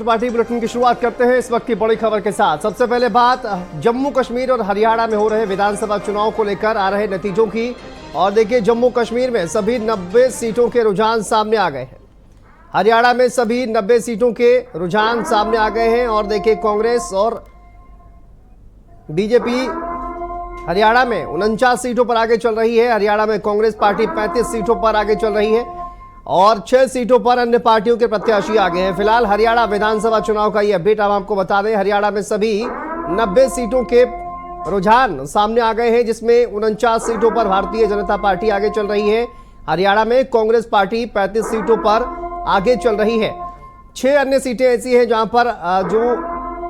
स्वतंत्र party bulletin की शुरुआत करते हैं इस वक्त की बड़ी खबर के साथ। सबसे पहले बात जम्मू कश्मीर और हरियाणा में हो रहे विधानसभा चुनाव को लेकर आ रहे नतीजों की। और देखिए, जम्मू कश्मीर में सभी 90 सीटों के रुझान सामने आ गए हैं। हरियाणा में सभी 90 सीटों के रुझान सामने आ गए हैं। और देखिए, कांग्रेस और बीजेपी हरियाणा में 49 सीटों पर आगे चल रही है। हरियाणा में कांग्रेस पार्टी 35 सीटों पर आगे चल रही है और 6 सीटों पर अन्य पार्टियों के प्रत्याशी आगे हैं। फिलहाल हरियाणा विधानसभा चुनाव का ये अपडेट हम आपको बता दें। हरियाणा में सभी 90 सीटों के रुझान सामने आ गए हैं, जिसमें 49 सीटों पर भारतीय जनता पार्टी आगे चल रही है। हरियाणा में कांग्रेस पार्टी 35 सीटों पर आगे चल रही है। 6 अन्य सीटें ऐसी हैं जहां पर जो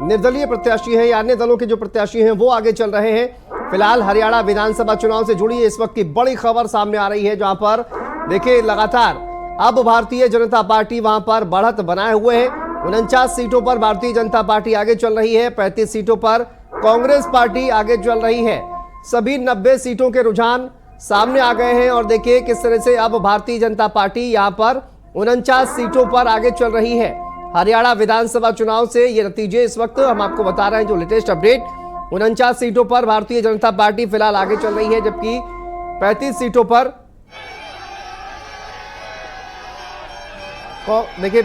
निर्दलीय प्रत्याशी हैं या अन्य दलों के जो प्रत्याशी हैं वो आगे चल रहे हैं। फिलहाल हरियाणा विधानसभा चुनाव से जुड़ी इस वक्त की बड़ी खबर सामने आ रही है, जहां पर देखिए लगातार अब भारतीय जनता पार्टी वहां पर बढ़त बनाए हुए है। 49 सीटों पर भारतीय जनता पार्टी आगे चल रही है, 35 सीटों पर कांग्रेस पार्टी आगे चल रही है। सभी 90 सीटों के रुझान सामने आ गए हैं और देखिए किस तरह से अब भारतीय जनता पार्टी यहां पर 49 सीटों पर आगे चल रही है। हरियाणा विधानसभा चुनाव से ये नतीजे इस वक्त हम आपको बता रहे हैं, जो लेटेस्ट अपडेट। 49 सीटों पर भारतीय जनता पार्टी फिलहाल आगे चल रही है, जबकि 35 सीटों पर देखिए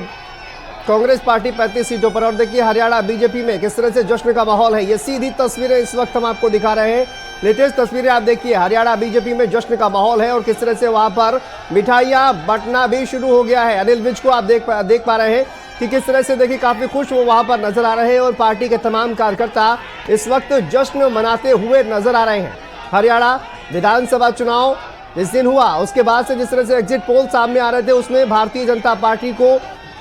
कांग्रेस पार्टी 35 सीटों पर। और देखिए हरियाणा बीजेपी में किस तरह से जश्न का माहौल है। ये सीधी तस्वीरें इस वक्त हम आपको दिखा रहे हैं, लेटेस्ट तस्वीरें आप देखिए। हरियाणा बीजेपी में जश्न का माहौल है और किस तरह से वहां पर मिठाइयां बंटना भी शुरू हो गया है। अनिल विज को आप देख पा रहे हैं कि किस तरह से देखिए काफी खुश वो वहां पर नजर आ रहे हैं और पार्टी के तमाम कार्यकर्ता इस वक्त जश्न मनाते हुए नजर आ रहे हैं। हरियाणा विधानसभा चुनाव जिस दिन हुआ उसके बाद से जिस तरह से एग्जिट पोल सामने आ रहे थे, उसमें भारतीय जनता पार्टी को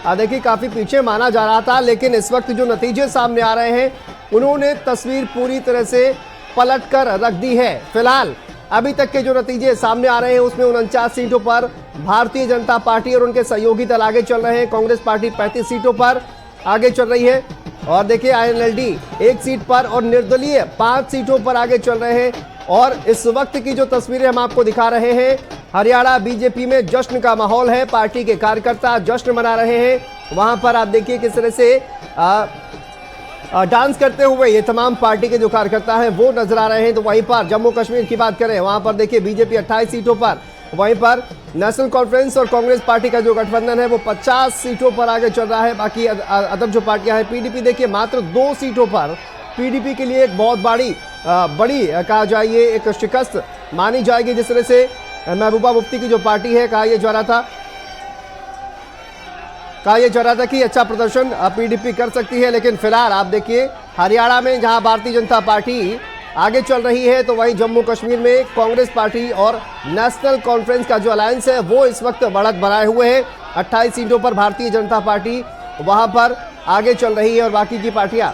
देखिए काफी पीछे माना जा रहा था, लेकिन इस वक्त जो नतीजे सामने आ रहे हैं उन्होंने तस्वीर पूरी तरह से पलट कर रख दी है। फिलहाल अभी तक के जो नतीजे सामने आ रहे हैं उसमें 49 सीटों पर भारतीय जनता पार्टी और उनके सहयोगी दल आगे चल रहे हैं। कांग्रेस पार्टी 35 सीटों पर आगे चल रही है और देखिए INLD 1 सीट पर और निर्दलीय 5 सीटों पर आगे चल रहे हैं। और इस वक्त की जो तस्वीरें हम आपको दिखा रहे हैं, हरियाणा बीजेपी में जश्न का माहौल है। पार्टी के कार्यकर्ता जश्न मना रहे हैं। वहां पर आप देखिए किस तरह से डांस करते हुए ये तमाम पार्टी के जो कार्यकर्ता हैं वो नजर आ रहे हैं। तो वहीं पर जम्मू कश्मीर की बात करें, वहां पर देखिए बीजेपी 28 सीटों पर, वहीं पर नेशनल कॉन्फ्रेंस और कांग्रेस पार्टी का जो गठबंधन है वो 50 सीटों पर आगे चल रहा है। बाकी अदर जो पार्टियां हैं, PDP देखिए मात्र 2 सीटों पर, PDP के लिए एक बहुत बड़ी कहा जाए ये एक शिकस्त मानी जाएगी। जिस तरह से महबूबा मुफ्ती की जो पार्टी है, कहा यह जा रहा था कि अच्छा प्रदर्शन PDP कर सकती है, लेकिन फिलहाल आप देखिए हरियाणा में जहां भारतीय जनता पार्टी आगे चल रही है, तो वहीं जम्मू कश्मीर में कांग्रेस पार्टी और नेशनल कॉन्फ्रेंस का जो अलायंस है वो इस वक्त बढ़त बनाए हुए है। 28 सीटों पर भारतीय जनता पार्टी वहां पर आगे चल रही है और बाकी की पार्टियां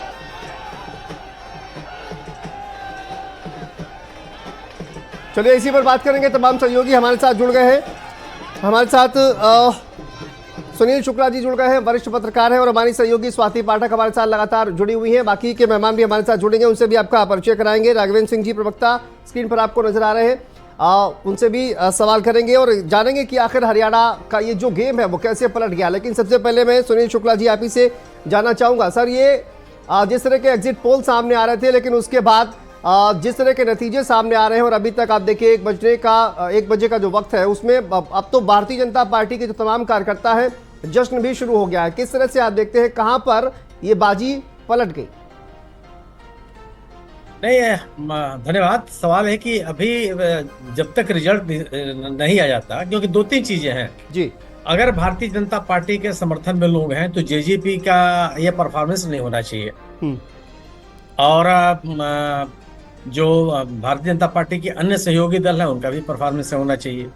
चलिए इसी पर बात करेंगे। तमाम सहयोगी हमारे साथ जुड़ गए हैं। हमारे साथ सुनील शुक्ला जी जुड़ गए हैं, वरिष्ठ पत्रकार हैं, और हमारी सहयोगी स्वाति पाठक हमारे साथ लगातार जुड़ी हुई हैं। बाकी के मेहमान भी हमारे साथ जुड़ेंगे, उनसे भी आपका परिचय कराएंगे। राघवेंद्र सिंह जी प्रवक्ता स्क्रीन पर आपको नजर आ रहे हैं, उनसे भी सवाल करेंगे और जानेंगे कि आखिर हरियाणा का ये जो गेम है वो कैसे पलट गया। लेकिन सबसे पहले मैं सुनील शुक्ला जी आप ही से जानना चाहूँगा, सर ये जिस तरह के एग्जिट पोल सामने आ रहे थे, लेकिन उसके बाद जिस तरह के नतीजे सामने आ रहे हैं और अभी तक आप देखिए 1 बजे का जो वक्त है उसमें अब तो भारतीय जनता पार्टी के जो तमाम कार्यकर्ता हैं जश्न भी शुरू हो गया है। किस तरह से आप देखते हैं कहां पर ये बाजी पलट गई? नहीं, धन्यवाद। सवाल है कि अभी जब तक रिजल्ट नहीं आ जाता, क्योंकि 2-3 चीजें हैं जी। अगर भारतीय जनता पार्टी के समर्थन में लोग हैं तो JJP का ये परफॉर्मेंस नहीं होना चाहिए और जो भारतीय जनता पार्टी के अन्य सहयोगी दल हैं उनका भी परफॉर्मेंस होना चाहिए।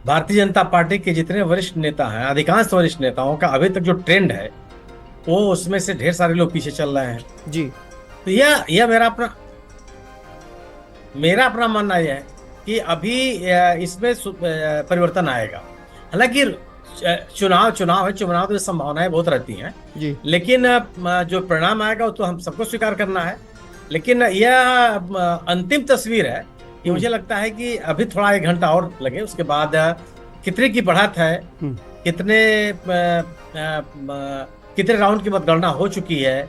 भारतीय जनता पार्टी के जितने वरिष्ठ नेता हैं, अधिकांश वरिष्ठ नेताओं का अभी तक जो ट्रेंड है वो उसमें से ढेर सारे लोग पीछे चल रहे हैं जी। तो यह मेरा अपना मानना यह है कि अभी इसमें परिवर्तन आएगा। हालांकि चुनाव है, चुनाव तो संभावनाएं बहुत रहती हैं जी, लेकिन जो परिणाम आएगा वो तो हम सबको स्वीकार करना है। लेकिन यह अंतिम तस्वीर है कि मुझे लगता है कि अभी थोड़ा 1 घंटा और लगे, उसके बाद कितने की बढ़त है, कितने कितने राउंड की मतगणना हो चुकी है,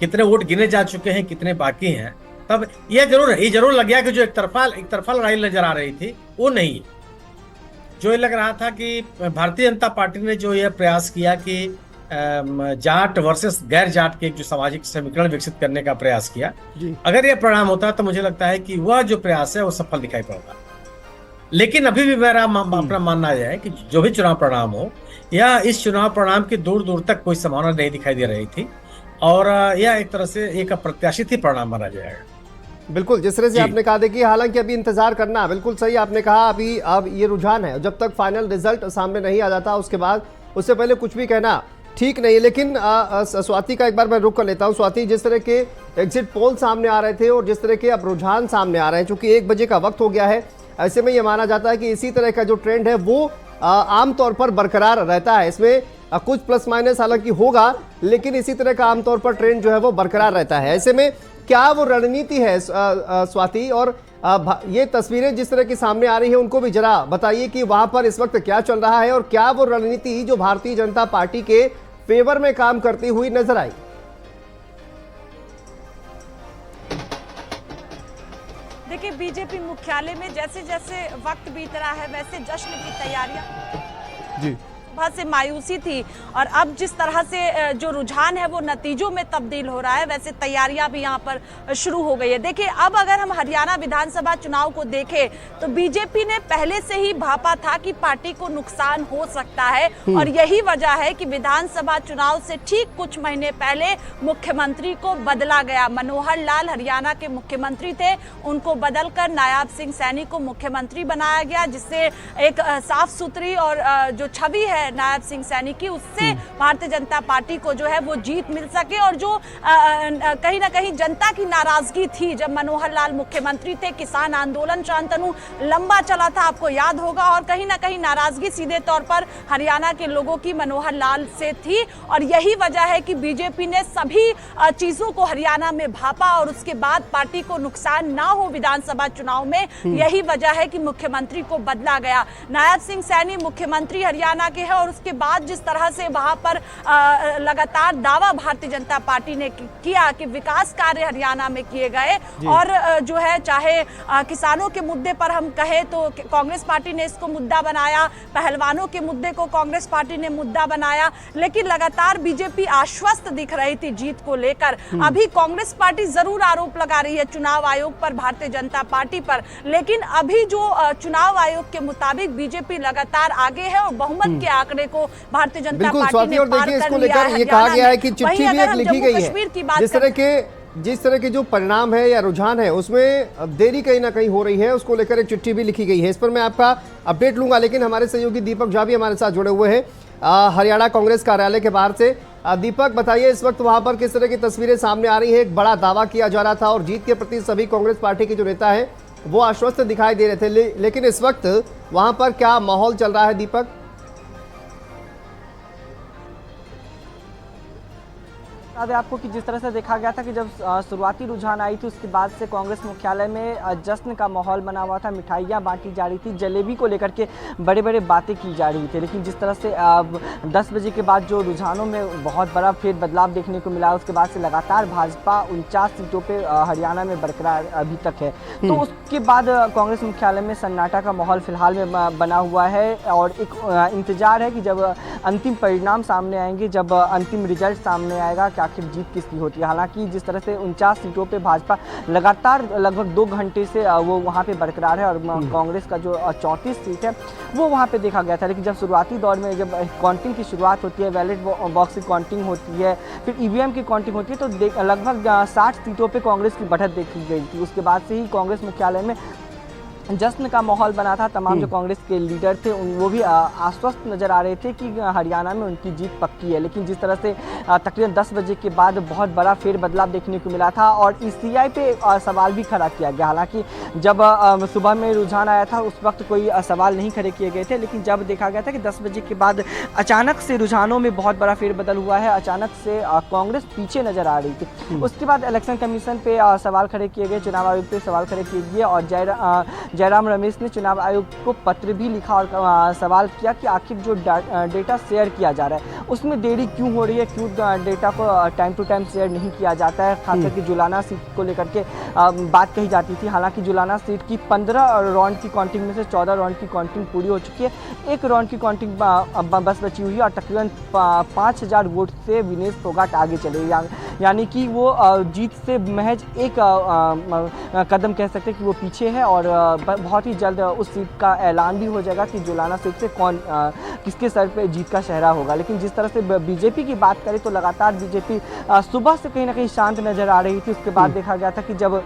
कितने वोट गिने जा चुके हैं, कितने बाकी हैं, तब ये जरूर लग गया कि जो एक तरफा लड़ाई नजर आ रही थी वो नहीं है। जो ये लग रहा था कि भारतीय जनता पार्टी ने जो यह प्रयास किया कि जाट वर्सेस गैर जाट के एक जो सामाजिक समीकरण विकसित करने का प्रयास किया, अगर यह परिणाम होता तो मुझे लगता है कि वह जो प्रयास है वो सफल दिखाई पड़ता। लेकिन अभी भी मेरा अपना मानना यह है कि जो भी चुनाव परिणाम हो, या इस चुनाव परिणाम की दूर दूर तक कोई संभावना नहीं दिखाई दे रही थी, और यह एक तरह से एक अप्रत्याशित ही परिणाम माना जाएगा। बिल्कुल, जिस तरह से आपने कहा, देखिए हालांकि अभी इंतजार करना, बिल्कुल सही आपने कहा, अभी अब ये रुझान है, जब तक फाइनल रिजल्ट सामने नहीं आ जाता उसके बाद, उससे पहले कुछ भी कहना ठीक नहीं है। लेकिन स्वाति का एक बार मैं रुक कर लेता हूं। स्वाति, जिस तरह के एग्जिट पोल सामने आ रहे थे और जिस तरह के अब रुझान सामने आ रहे हैं, चूंकि 1 बजे का वक्त हो गया है, ऐसे में यह माना जाता है कि इसी तरह का जो ट्रेंड है वो आमतौर पर बरकरार रहता है। इसमें कुछ प्लस माइनस हालांकि होगा, लेकिन इसी तरह का आमतौर पर ट्रेंड जो है वो बरकरार रहता है। ऐसे में क्या वो रणनीति है स्वाति, और ये तस्वीरें जिस तरह की सामने आ रही है उनको भी जरा बताइए कि वहां पर इस वक्त क्या चल रहा है, और क्या वो रणनीति जो भारतीय जनता पार्टी के फेवर में काम करती हुई नजर आई? देखिए, बीजेपी मुख्यालय में जैसे जैसे वक्त बीत रहा है वैसे जश्न की तैयारियां जी सुबह से मायूसी थी, और अब जिस तरह से जो रुझान है वो नतीजों में तब्दील हो रहा है, वैसे तैयारियां भी यहां पर शुरू हो गई है। देखिए, अब अगर हम हरियाणा विधानसभा चुनाव को देखें तो बीजेपी ने पहले से ही भापा था कि पार्टी को नुकसान हो सकता है, और यही वजह है कि विधानसभा चुनाव से ठीक कुछ महीने पहले मुख्यमंत्री को बदला गया। मनोहर लाल हरियाणा के मुख्यमंत्री थे, उनको बदलकर नायब सिंह सैनी को मुख्यमंत्री बनाया गया, जिससे एक साफ सुथरी और जो छवि है नायब सिंह सैनी की, उससे भारतीय जनता पार्टी को जो है वो जीत मिल सके। और जो कहीं ना कहीं जनता की नाराजगी थी जब मनोहर लाल मुख्यमंत्री थे, किसान आंदोलन शांतनु लंबा चला था, आपको याद होगा, और कहीं ना कहीं नाराजगी सीधे तौर पर हरियाणा के लोगों की मनोहर लाल से थी, और यही वजह है कि बीजेपी ने सभी चीजों को हरियाणा में भापा, और उसके बाद पार्टी को नुकसान ना हो विधानसभा चुनाव में, यही वजह है कि मुख्यमंत्री को बदला गया। नायब सिंह सैनी मुख्यमंत्री हरियाणा के और उसके बाद जिस तरह से वहां पर लगातार दावा भारतीय जनता पार्टी ने किया कि विकास कार्य हरियाणा में किए गए, और जो है चाहे किसानों के मुद्दे पर हम कहें तो कांग्रेस पार्टी ने इसको मुद्दा बनाया, पहलवानों के मुद्दे को कांग्रेस पार्टी ने मुद्दा बनाया, लेकिन लगातार बीजेपी आश्वस्त दिख रही थी जीत को लेकर। अभी कांग्रेस पार्टी जरूर आरोप लगा रही है चुनाव आयोग पर, भारतीय जनता पार्टी पर, लेकिन अभी जो चुनाव आयोग के मुताबिक बीजेपी लगातार आगे है और बहुमत के आंकड़े को भारतीय जनता पार्टी ने पार कर लिया है। ये कहा गया है कि चिट्ठी भी एक लिखी गई है, जिस तरह के जो परिणाम है या रुझान है उसमें देरी कहीं ना कहीं हो रही है, उसको लेकर एक चिट्ठी भी लिखी गई है। इस पर मैं आपका अपडेट लूंगा, लेकिन हमारे सहयोगी दीपक झा भी हमारे साथ जुड़े हुए हैं हरियाणा कांग्रेस कार्यालय के बाहर से। दीपक, बताइए इस वक्त वहां पर किस तरह की तस्वीरें सामने आ रही है? एक बड़ा दावा किया जा रहा था और जीत के प्रति सभी कांग्रेस पार्टी के जो नेता है वो आश्वस्त दिखाई दे रहे थे, लेकिन इस वक्त वहां पर क्या माहौल चल रहा है दीपक? आपको कि जिस तरह से देखा गया था कि जब शुरुआती रुझान आई थी उसके बाद से कांग्रेस मुख्यालय में जश्न का माहौल बना हुआ था, मिठाइयाँ बांटी जा रही थी, जलेबी को लेकर के बड़े बड़े बातें की जा रही थी। लेकिन जिस तरह से 10 बजे के बाद जो रुझानों में बहुत बड़ा फेर बदलाव देखने को मिला, उसके बाद से लगातार भाजपा 49 सीटों पे हरियाणा में बरकरार अभी तक है। तो उसके बाद कांग्रेस मुख्यालय में सन्नाटा का माहौल फिलहाल में बना हुआ है, और एक इंतजार है कि जब अंतिम परिणाम सामने आएंगे, जब अंतिम रिजल्ट सामने आएगा कि आखिर जीत किसकी होती है। हालांकि जिस तरह से 49 सीटों पे भाजपा लगातार लगभग 2 घंटे से वो वहाँ पे बरकरार है, और कांग्रेस का जो 34 सीट है वो वहाँ पे देखा गया था। लेकिन जब शुरुआती दौर में जब काउंटिंग की शुरुआत होती है, बैलेट बॉक्स की काउंटिंग होती है, फिर ईवीएम की काउंटिंग होती है, तो लगभग 60 सीटों पर कांग्रेस की बढ़त देखी गई थी। उसके बाद से ही कांग्रेस मुख्यालय में जश्न का माहौल बना था। तमाम जो कांग्रेस के लीडर थे वो भी आश्वस्त नजर आ रहे थे कि हरियाणा में उनकी जीत पक्की है। लेकिन जिस तरह से तकरीबन 10 बजे के बाद बहुत बड़ा फेर बदलाव देखने को मिला था, और ईसीआई पे सवाल भी खड़ा किया गया। हालांकि जब सुबह में रुझान आया था उस वक्त कोई सवाल नहीं खड़े किए गए थे, लेकिन जब देखा गया था कि 10 बजे के बाद अचानक से रुझानों में बहुत बड़ा फेर बदल हुआ है, अचानक से कांग्रेस पीछे नजर आ रही थी। उसके बाद इलेक्शन कमीशन पे सवाल खड़े किए गए, चुनाव आयोग पे सवाल खड़े किए गए, और जयराम रमेश ने चुनाव आयोग को पत्र भी लिखा और सवाल किया कि आखिर जो डेटा शेयर किया जा रहा है उसमें देरी क्यों हो रही है, क्यों डेटा को टाइम टू टाइम शेयर नहीं किया जाता है। खासकर कि जुलाना सीट को लेकर के बात कही जाती थी। हालांकि जुलाना सीट की 15 राउंड की काउंटिंग में से 14 राउंड की काउंटिंग पूरी हो चुकी है, एक राउंड की काउंटिंग बस बची हुई है और तकरीबन 5000 वोट से विनेश फोगाट आगे चले, यानी कि वो जीत से महज एक कदम कह सकते हैं कि वो पीछे है और बहुत ही जल्द उस सीट का ऐलान भी हो जाएगा कि जुलाना सीट से कौन किसके सर पे जीत का शहरा होगा। लेकिन जिस तरह से बीजेपी की बात करें तो लगातार बीजेपी सुबह से कहीं ना कहीं शांत नजर आ रही थी। उसके बाद देखा गया था कि जब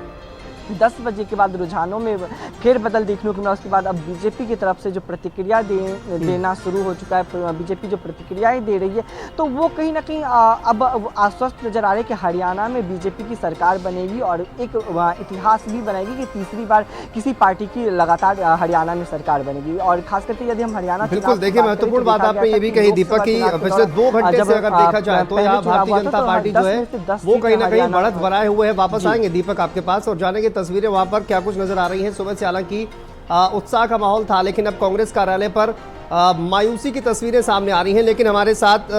10 बजे के बाद रुझानों में फेरबदल देखने को मिला, उसके बाद अब बीजेपी की तरफ से जो प्रतिक्रिया देना शुरू हो चुका है, बीजेपी जो प्रतिक्रियाएं दे रही है तो वो कहीं ना कहीं अब आश्वस्त नजर आ रही है कि हरियाणा में बीजेपी की सरकार बनेगी और एक इतिहास भी बनाएगी कि तीसरी बार किसी पार्टी की लगातार हरियाणा में सरकार बनेगी। और खास करके यदि हम हरियाणा बिल्कुल देखिए, महत्वपूर्ण बात आपने ये भी कही दीपक की पिछले 2 घंटे से अगर देखा जाए तो यहाँ भारतीय जनता पार्टी जो है वो कहीं ना कहीं बढ़त बनाए हुए है। वापस आएंगे दीपक आपके पास और जानेंगे तस्वीरें वहां पर क्या कुछ नजर आ रही हैं। सुबह से हालांकि उत्साह का माहौल था, लेकिन अब कांग्रेस कार्यालय पर मायूसी की तस्वीरें सामने आ रही हैं। लेकिन हमारे साथ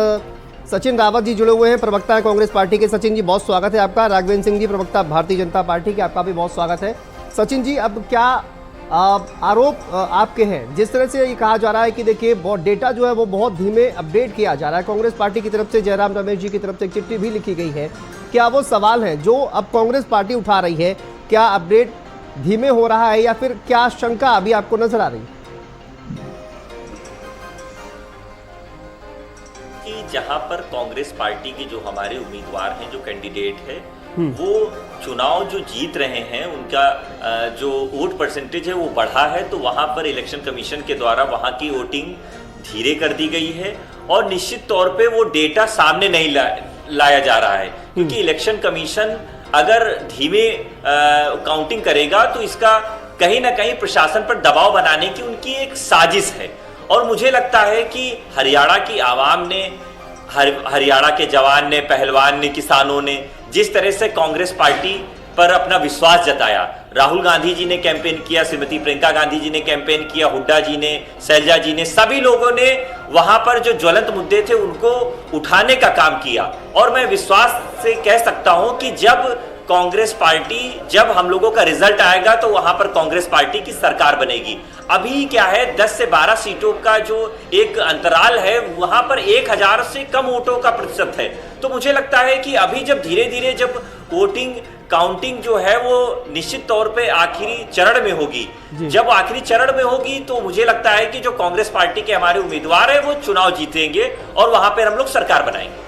सचिन रावत जी जुड़े हुए हैं, प्रवक्ता है कांग्रेस पार्टी के। सचिन जी बहुत स्वागत है आपका। राघवेंद्र सिंह जी प्रवक्ता भारतीय जनता पार्टी के, आपका भी बहुत स्वागत है। सचिन जी, अब क्या आरोप आपके हैं? जिस तरह से ये कहा जा रहा है कि देखिए बहुत डेटा जो है वो बहुत धीमे अपडेट किया जा रहा है, कांग्रेस पार्टी की तरफ से जयराम रमेश जी की तरफ से एक चिट्ठी भी लिखी गई है, क्या वो सवाल है जो अब कांग्रेस पार्टी उठा रही है? क्या अपडेट धीमे हो रहा है या फिर क्या शंका अभी आपको नजर आ रही है? कि जहां पर कांग्रेस पार्टी के जो हमारे उम्मीदवार हैं, जो कैंडिडेट है, वो चुनाव जो जीत रहे हैं, उनका जो वोट परसेंटेज है वो बढ़ा है, तो वहां पर इलेक्शन कमीशन के द्वारा वहां की वोटिंग धीरे कर दी गई है और निश्चित तौर पे वो डेटा सामने नहीं लाया जा रहा है, क्योंकि इलेक्शन कमीशन अगर धीमे काउंटिंग करेगा तो इसका कहीं ना कहीं प्रशासन पर दबाव बनाने की उनकी एक साजिश है। और मुझे लगता है कि हरियाणा की आवाम ने, हरियाणा के जवान ने, पहलवान ने, किसानों ने जिस तरह से कांग्रेस पार्टी पर अपना विश्वास जताया, राहुल गांधी जी ने कैंपेन किया, श्रीमती प्रियंका गांधी जी ने कैंपेन किया, हुड्डा जी ने, शैलजा जी ने, सभी लोगों ने वहां पर जो ज्वलंत मुद्दे थे उनको उठाने का काम किया। और मैं विश्वास से कह सकता हूं कि जब कांग्रेस पार्टी, जब हम लोगों का रिजल्ट आएगा तो वहां पर कांग्रेस पार्टी की सरकार बनेगी। अभी क्या है, 10 से 12 सीटों का जो एक अंतराल है, वहां पर 1000 से कम वोटों का प्रतिशत है। तो मुझे लगता है कि अभी जब धीरे धीरे जब वोटिंग काउंटिंग जो है वो निश्चित तौर पे आखिरी चरण में होगी, जब आखिरी चरण में होगी तो मुझे लगता है कि जो कांग्रेस पार्टी के हमारे उम्मीदवार है वो चुनाव जीतेंगे और वहां पर हम लोग सरकार बनाएंगे।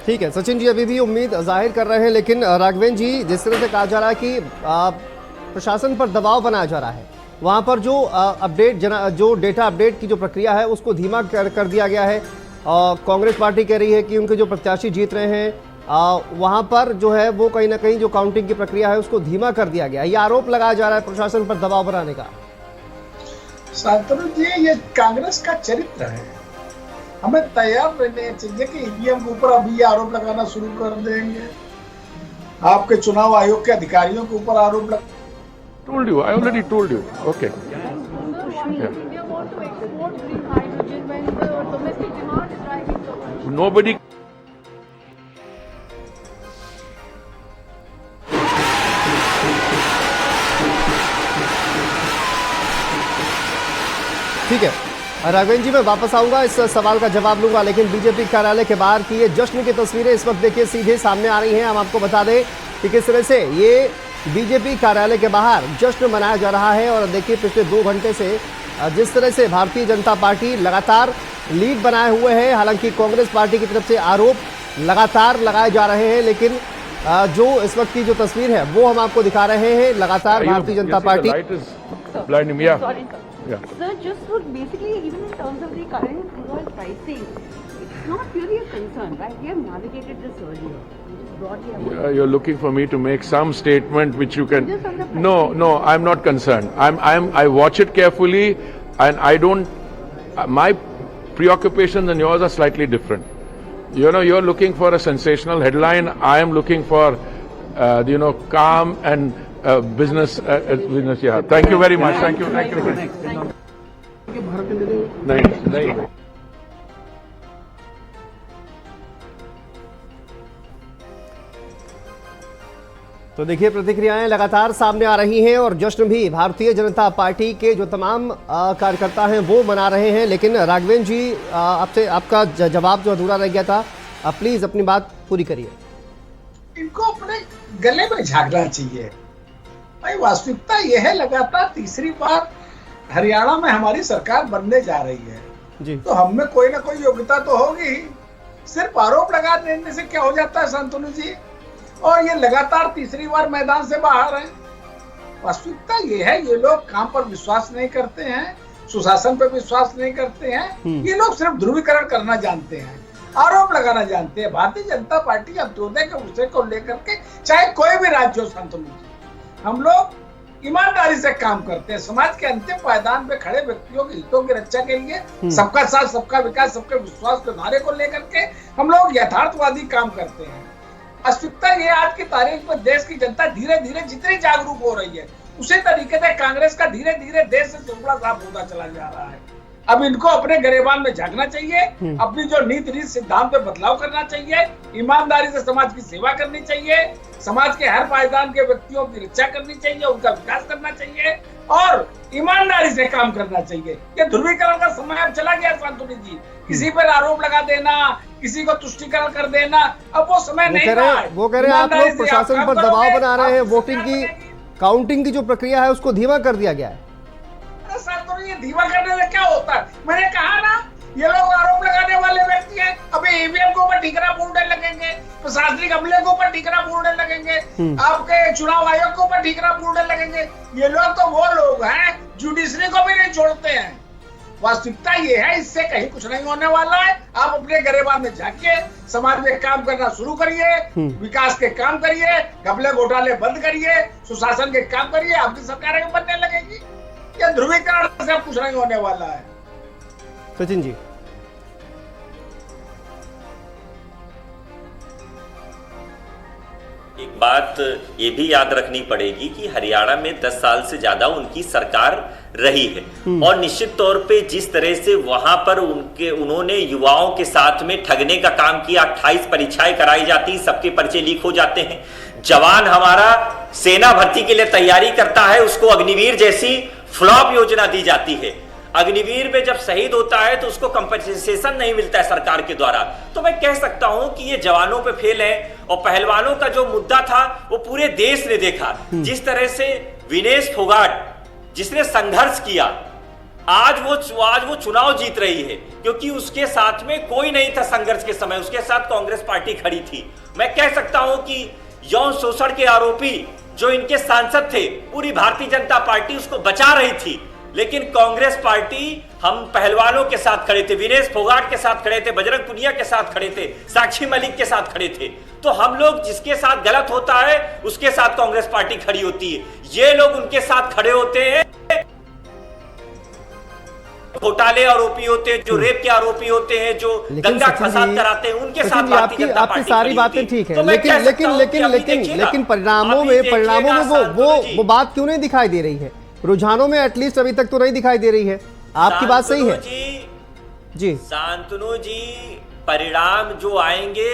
ठीक है सचिन जी, अभी भी उम्मीद जाहिर कर रहे हैं, लेकिन राघवेंद्र जी, जिस तरह से कहा जा रहा है कि प्रशासन पर दबाव बनाया जा रहा है, वहां पर जो जो डेटा अपडेट की जो प्रक्रिया है उसको धीमा कर दिया गया है। कांग्रेस पार्टी कह रही है कि उनके जो प्रत्याशी जीत रहे हैं वहां पर जो है वो कहीं ना कहीं जो काउंटिंग की प्रक्रिया है उसको धीमा कर दिया गया है। ये आरोप लगाया जा रहा है प्रशासन पर दबाव बनाने का। शांतनु जी, ये कांग्रेस का चरित्र है, हमें तैयार रहने चाहिए कि ईवीएम के ऊपर अभी ये आरोप लगाना शुरू कर देंगे, आपके चुनाव आयोग के अधिकारियों के ऊपर आरोप लगा। Told you, I already told you. Okay. Yeah. Nobody. ठीक है राघवेंद्र जी, मैं वापस आऊंगा, इस सवाल का जवाब लूंगा, लेकिन बीजेपी कार्यालय के बाहर की ये जश्न की तस्वीरें इस वक्त देखिए सीधे सामने आ रही हैं। हम आपको बता दें कि किस तरह से ये बीजेपी कार्यालय के बाहर जश्न मनाया जा रहा है। और देखिए पिछले 2 घंटे से जिस तरह से भारतीय जनता पार्टी लगातार लीड बनाए हुए है, हालांकि कांग्रेस पार्टी की तरफ से आरोप लगातार लगाए जा रहे हैं, लेकिन जो इस वक्त की जो तस्वीर है वो हम आपको दिखा रहे हैं। लगातार Bharatiya Janata party Sir, just for basically, even in terms of the current crude oil pricing, it's not really a concern, right? We have navigated this earlier. Just broadly, You're looking for me to make some statement which you can. No, I'm not concerned. I watch it carefully, and I don't. My preoccupations and yours are slightly different. You're looking for a sensational headline. I am looking for, calm and business. Yeah. Thank you very much. Thank you. नहीं. तो देखिए प्रतिक्रियाएं लगातार सामने आ रही हैं और जश्न भी भारतीय जनता पार्टी के जो तमाम कार्यकर्ता हैं वो मना रहे हैं। लेकिन राघवेंद्र जी, आपसे आपका जवाब जो अधूरा रह गया था, आप प्लीज अपनी बात पूरी करिए। इनको अपने गले में झांकना चाहिए भाई। वास्तविकता यह है, लगातार तीसरी बार हरियाणा में हमारी सरकार बनने जा रही है जी। तो हम में कोई ना कोई योग्यता तो होगी ही। सिर्फ आरोप लगा देने से क्या हो जाता है शांतनु जी? और ये लगातार तीसरी बार मैदान से बाहर हैं। वास्तविकता ये है, ये लोग काम पर विश्वास नहीं करते हैं, सुशासन पर विश्वास नहीं करते हैं। ये लोग सिर्फ ध्रुवीकरण करना जानते हैं, आरोप लगाना जानते हैं। भारतीय जनता पार्टी अंत्योदय के विषय को लेकर के चाहे कोई भी राज्य हो शांतनु जी, हम लोग ईमानदारी से काम करते हैं। समाज के अंतिम पायदान पे खड़े व्यक्तियों के हितों की रक्षा के लिए सबका साथ, सबका विकास, सबके विश्वास के नारे को लेकर के हम लोग यथार्थवादी काम करते हैं। वास्तविकता ये आज की तारीख में देश की जनता धीरे धीरे जितनी जागरूक हो रही है, उसी तरीके से कांग्रेस का धीरे धीरे देश से चुगला साफ होता चला जा रहा है। अब इनको अपने गरेबान में झांकना चाहिए, अपनी जो नीति रीति सिद्धांत पे बदलाव करना चाहिए, ईमानदारी से समाज की सेवा करनी चाहिए, समाज के हर पायदान के व्यक्तियों की रक्षा करनी चाहिए, उनका विकास करना चाहिए और ईमानदारी से काम करना चाहिए। ये ध्रुवीकरण का समय अब चला गया शांतनु जी। किसी पर आरोप लगा देना, किसी को तुष्टीकरण कर देना, अब वो समय नहीं रहा है। वो कह रहे हैं आप लोग प्रशासन पर दबाव बना रहे हैं, वोटिंग की काउंटिंग की जो प्रक्रिया है उसको धीमा कर दिया गया है। तो ये धीमा करने से क्या होता है? मैंने कहा ना, ये लोग आरोप लगाने वाले व्यक्ति हैं। अभी ईवीएम के ऊपर ठीकरा बोलने लगेंगे, प्रशासनिक अमले के ऊपर ठीकरा बोलने लगेंगे, आपके चुनाव आयोग के ऊपर ठीकरा बोलने लगेंगे। ये लोग तो वो लोग हैं जुडिशरी को भी नहीं छोड़ते हैं। वास्तविकता ये है, इससे कहीं कुछ नहीं होने वाला है। आप अपने गरेबान में झांकिए, समाज में काम करना शुरू करिए, विकास के काम करिए, घपले घोटाले बंद करिए, सुशासन के काम करिए, आपकी सरकारें बनने लगेगी। या ध्रुवीकरण से कुछ नहीं होने वाला है। सचिन जी, एक बात ये भी याद रखनी पड़ेगी कि हरियाणा में 10 साल से ज्यादा उनकी सरकार रही है और निश्चित तौर पे जिस तरह से वहां पर उन्होंने युवाओं के साथ में ठगने का काम किया, 28 परीक्षाएं कराई जाती, सबके पर्चे लीक हो जाते हैं। जवान हमारा सेना भर्ती के लिए तैयारी करता है, उसको अग्निवीर जैसी फ्लॉप योजना दी जाती है। अग्निवीर में जब शहीद होता है तो उसको कंपनसेशन नहीं मिलता है सरकार के द्वारा। तो मैं कह सकता हूं कि ये जवानों पे फेल है। और पहलवानों का जो मुद्दा था वो पूरे देश ने देखा, जिस तरह से विनेश फोगाट जिसने संघर्ष किया, आज वो चुनाव जीत रही है क्योंकि उसके साथ में कोई नहीं था संघर्ष के समय, उसके साथ कांग्रेस पार्टी खड़ी थी। मैं कह सकता हूं कि यौन शोषण के आरोपी जो इनके सांसद थे, पूरी भारतीय जनता पार्टी उसको बचा रही थी, लेकिन कांग्रेस पार्टी हम पहलवानों के साथ खड़े थे, विनेश फोगाट के साथ खड़े थे, बजरंग पुनिया के साथ खड़े थे, साक्षी मलिक के साथ खड़े थे। तो हम लोग जिसके साथ गलत होता है उसके साथ कांग्रेस पार्टी खड़ी होती है। ये लोग उनके साथ खड़े होते हैं, घोटाले आरोपी होते हैं, जो रेप के आरोपी होते हैं, जो दंगा फसाद कराते हैं, उनके साथ भारतीय जनता पार्टी आपकी सारी बातें ठीक है, तो लेकिन परिणामों में वो बात क्यों नहीं दिखाई दे रही है? रुझानों में एटलीस्ट अभी तक तो नहीं दिखाई दे रही है। आपकी बात सही है जी शांतनु जी। परिणाम जो आएंगे,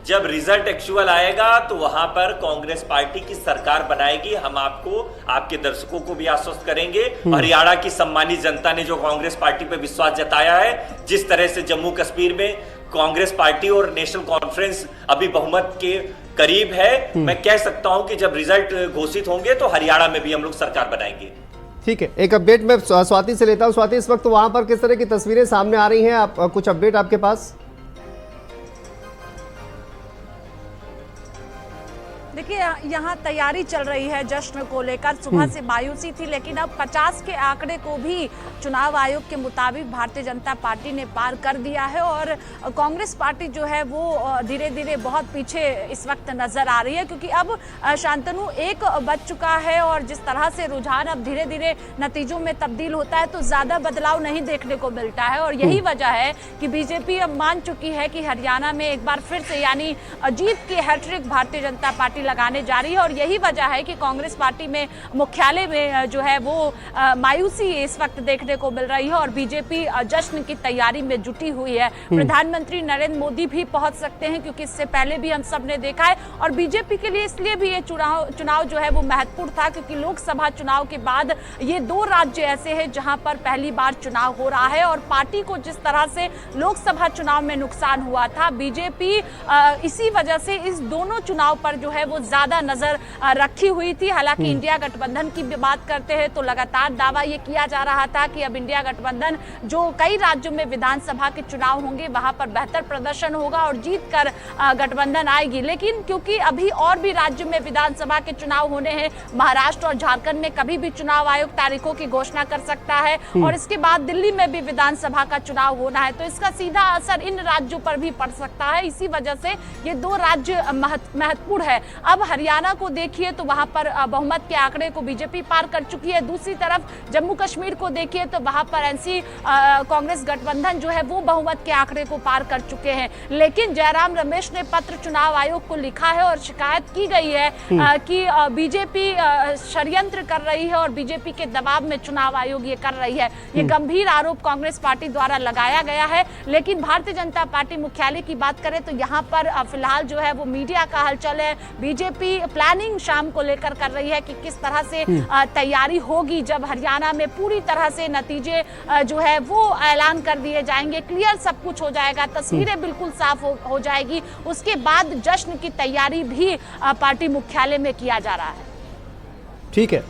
जब रिजल्ट एक्चुअल आएगा तो वहां पर कांग्रेस पार्टी की सरकार बनाएगी। हम आपको, आपके दर्शकों को भी आश्वस्त करेंगे। हरियाणा की सम्मानित जनता ने जो कांग्रेस पार्टी पे विश्वास जताया है, जिस तरह से जम्मू कश्मीर में कांग्रेस पार्टी और नेशनल कॉन्फ्रेंस अभी बहुमत के करीब है, मैं कह सकता हूं कि जब रिजल्ट घोषित होंगे तो हरियाणा में भी हम लोग सरकार बनाएंगे। ठीक है, एक अपडेट मैं स्वाति से लेता हूं। स्वाति, इस वक्त वहां पर किस तरह की तस्वीरें सामने आ रही हैं? आप कुछ अपडेट आपके पास? देखिए, यहाँ तैयारी चल रही है जश्न को लेकर। सुबह से मायूसी थी, लेकिन अब 50 के आंकड़े को भी चुनाव आयोग के मुताबिक भारतीय जनता पार्टी ने पार कर दिया है और कांग्रेस पार्टी जो है वो धीरे धीरे बहुत पीछे इस वक्त नजर आ रही है, क्योंकि अब शांतनु 1 बज चुका है और जिस तरह से रुझान अब धीरे धीरे नतीजों में तब्दील होता है तो ज्यादा बदलाव नहीं देखने को मिलता है। और यही वजह है कि बीजेपी अब मान चुकी है कि हरियाणा में एक बार फिर से यानी जीत की hat trick Bharatiya Janata party party लगाने जा रही है और यही वजह है कि कांग्रेस पार्टी में मुख्यालय में जो है वो मायूसी इस वक्त देखने को मिल रही है और बीजेपी जश्न की तैयारी में जुटी हुई है। प्रधानमंत्री नरेंद्र मोदी भी पहुंच सकते हैं क्योंकि इससे पहले भी हम सब ने देखा है और बीजेपी के लिए इसलिए भी ये चुनाव जो है वो महत्वपूर्ण था क्योंकि लोकसभा चुनाव के बाद ये 2 राज्य ऐसे हैं जहां पर पहली बार चुनाव हो रहा है और पार्टी को जिस तरह से लोकसभा चुनाव में नुकसान हुआ था, बीजेपी इसी वजह से इस दोनों चुनाव पर जो है वो ज्यादा नजर रखी हुई थी। हालांकि इंडिया गठबंधन की बात करते हैं तो लगातार दावा ये किया जा रहा था कि अब इंडिया गठबंधन जो कई राज्यों में विधानसभा के चुनाव होंगे वहां पर बेहतर प्रदर्शन होगा और जीत कर गठबंधन आएगी। लेकिन क्योंकि अभी और भी राज्यों में विधानसभा के चुनाव होने हैं, महाराष्ट्र और झारखंड में कभी भी चुनाव आयोग तारीखों की घोषणा कर सकता है और इसके बाद दिल्ली में भी विधानसभा का चुनाव होना है, तो इसका सीधा असर इन राज्यों पर भी पड़ सकता है। इसी वजह से ये 2 राज्य महत्वपूर्ण है। अब हरियाणा को देखिए तो वहां पर बहुमत के आंकड़े को बीजेपी पार कर चुकी है। दूसरी तरफ जम्मू कश्मीर को देखिए तो वहां पर एनसी कांग्रेस गठबंधन जो है वो बहुमत के आंकड़े को पार कर चुके हैं। लेकिन जयराम रमेश ने पत्र चुनाव आयोग को लिखा है और शिकायत की गई है कि बीजेपी षड्यंत्र कर रही है और बीजेपी के दबाव में चुनाव आयोग ये कर रही है। ये गंभीर आरोप कांग्रेस पार्टी द्वारा लगाया गया है। लेकिन भारतीय जनता पार्टी मुख्यालय की बात करें तो यहाँ पर फिलहाल जो है वो मीडिया का हलचल है। बीजेपी प्लानिंग शाम को लेकर कर रही है कि किस तरह से तैयारी होगी जब हरियाणा में पूरी तरह से नतीजे जो है वो ऐलान कर दिए जाएंगे, क्लियर सब कुछ हो जाएगा, तस्वीरें बिल्कुल साफ हो जाएगी। उसके बाद जश्न की तैयारी भी पार्टी मुख्यालय में किया जा रहा है। ठीक है,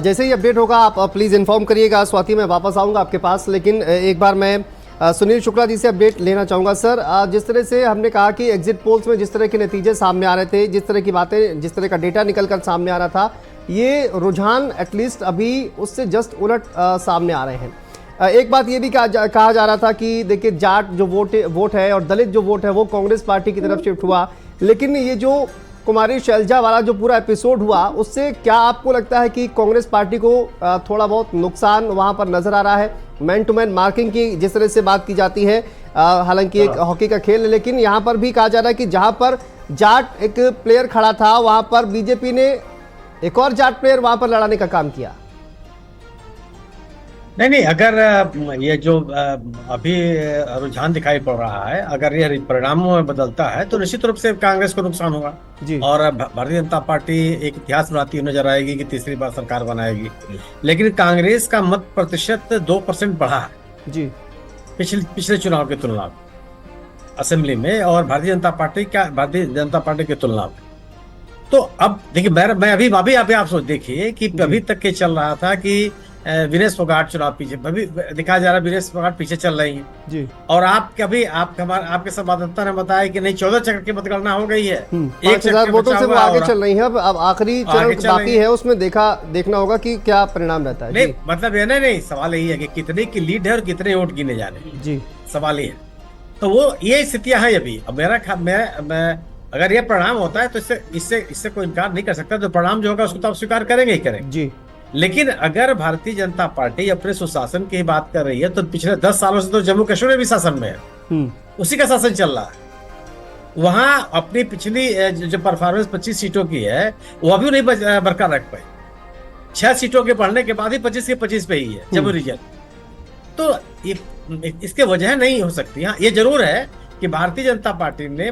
जैसे ही अपडेट होगा आप प्लीज इन्फॉर्म करिएगा। स्वाति, मैं वापस आऊंगा आपके पास, लेकिन एक बार मैं सुनील शुक्ला जी से अपडेट लेना चाहूँगा। सर, जिस तरह से हमने कहा कि एग्जिट पोल्स में जिस तरह के नतीजे सामने आ रहे थे, जिस तरह की बातें, जिस तरह का डेटा निकल कर सामने आ रहा था, ये रुझान एटलीस्ट अभी उससे जस्ट उलट सामने आ रहे हैं। एक बात ये भी कहा जा रहा था कि देखिए जाट जो वोट है और दलित जो वोट है वो कांग्रेस पार्टी की तरफ शिफ्ट हुआ, लेकिन ये जो कुमारी शैलजा वाला जो पूरा एपिसोड हुआ उससे क्या आपको लगता है कि कांग्रेस पार्टी को थोड़ा बहुत नुकसान वहां पर नजर आ रहा है? मैन टू मैन मार्किंग की जिस तरह से बात की जाती है, हालांकि एक हॉकी का खेल है, लेकिन यहाँ पर भी कहा जा रहा है कि जहां पर जाट एक प्लेयर खड़ा था वहां पर बीजेपी ने एक और जाट प्लेयर वहां पर लड़ाने का काम किया। नहीं, अगर ये जो अभी रुझान दिखाई पड़ रहा है, अगर ये परिणामों में बदलता है तो निश्चित रूप से कांग्रेस को नुकसान होगा जी। और भारतीय जनता पार्टी एक इतिहास बनाती हुई नजर आएगी कि तीसरी बार सरकार बनाएगी। लेकिन कांग्रेस का मत प्रतिशत 2% बढ़ा है जी पिछले चुनाव की तुलना में असेंबली में, और भारतीय जनता पार्टी की तुलना में। तो अब देखिए, मैं अभी आप सोच देखिए कि अभी तक के चल रहा था कि विनेश फोगाट चुनाव पीछे अभी दिखाया जा रहा है, विनेश फोगाट पीछे चल रही है जी। और आपके संवाददाता ने बताया कि नहीं, 14 चक्र की मतगणना हो गई है, 5,000 वोटों से वो आगे चल रही है। अब आखिरी चरण बाकी है, उसमें देखना होगा कि क्या परिणाम रहता है। नहीं, मतलब ये नहीं, सवाल यही है कि कितने की लीड है और कितने वोट गिने जा रहे हैं जी, सवाल ये है। तो वो ये स्थितियां हैं अभी। अब मैं अगर ये परिणाम होता है तो इससे कोई इनकार नहीं कर सकता। तो परिणाम जो होगा उसको तो आप स्वीकार करेंगे ही करेंगे जी। लेकिन अगर भारतीय जनता पार्टी अपने सुशासन की बात कर रही है तो पिछले 10 सालों से तो जम्मू कश्मीर में भी शासन में है, उसी का शासन चल रहा है। वहां अपनी पिछली जो परफॉर्मेंस 25 सीटों की है वो अभी नहीं बरकरार रख पाई। 6 सीटों के बढ़ने के बाद ही 25 के 25 पे ही है जम्मू रीजन। तो इसके वजह नहीं हो सकती। हाँ, ये जरूर है कि भारतीय जनता पार्टी ने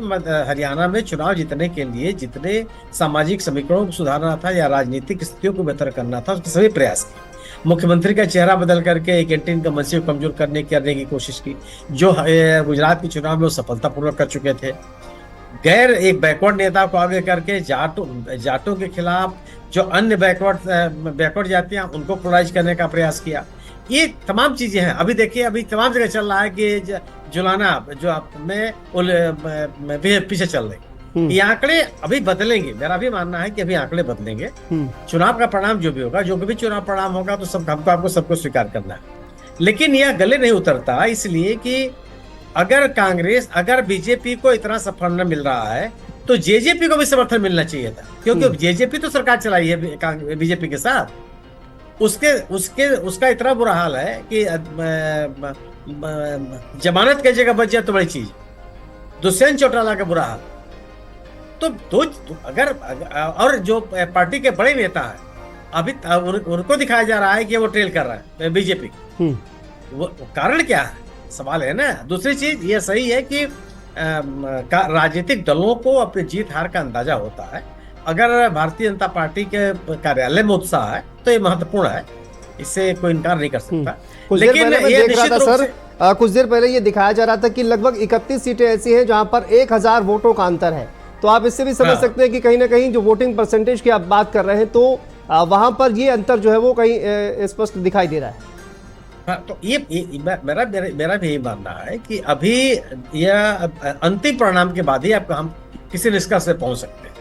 हरियाणा में चुनाव जीतने के लिए जितने सामाजिक समीकरणों को सुधारना था या राजनीतिक स्थितियों को बेहतर करना था, उसके सभी प्रयास किए। मुख्यमंत्री का चेहरा बदल करके एक एंटी इनकम्बेंसी को कमजोर करने की कोशिश की, जो गुजरात के चुनाव में वो सफलतापूर्वक कर चुके थे। एक बैकवर्ड नेता को आगे करके जाटों के खिलाफ जो अन्य बैकवर्ड जातियां उनको पोलराइज करने का प्रयास किया। ये तमाम चीजें हैं। अभी देखिए, अभी तमाम जगह चल रहा है कि जुलाना जो में पीछे चल रही। ये आंकड़े अभी बदलेंगे, मेरा भी मानना है कि अभी आंकड़े बदलेंगे। चुनाव का परिणाम जो भी होगा, जो भी चुनाव परिणाम होगा तो आपको सबको स्वीकार करना है। लेकिन यह गले नहीं उतरता, इसलिए कि अगर बीजेपी को इतना समर्थन मिल रहा है तो जेजेपी को भी समर्थन मिलना चाहिए था, क्योंकि जेजेपी तो सरकार चलाई है बीजेपी के साथ। उसका इतना बुरा हाल है कि जमानत की जगह बच जाए तो बड़ी चीज। दुष्यंत चौटाला का बुरा हाल, तो अगर और जो पार्टी के बड़े नेता हैं अभी उनको दिखाया जा रहा है कि वो ट्रेल कर रहा है बीजेपी, वो कारण क्या है, सवाल है ना। दूसरी चीज ये सही है कि राजनीतिक दलों को अपनी जीत हार का अंदाजा होता है। अगर भारतीय जनता पार्टी के कार्यालय में उत्साह है तो ये महत्वपूर्ण है, इससे कोई इनकार नहीं कर सकता। लेकिन ये निश्चित रूप से कुछ देर पहले ये दिखाया जा रहा था कि लगभग 31 सीटें ऐसी हैं जहां पर 1000 वोटों का अंतर है, तो आप इससे भी समझ सकते हैं कि कहीं ना कहीं जो वोटिंग परसेंटेज की आप बात कर रहे हैं तो वहां पर ये अंतर जो है वो कहीं स्पष्ट दिखाई दे रहा है। हाँ, तो ये मेरा भी यही मानना है कि अभी यह अंतिम परिणाम के बाद ही आपको हम किसी निष्कर्ष से पहुंच सकते हैं।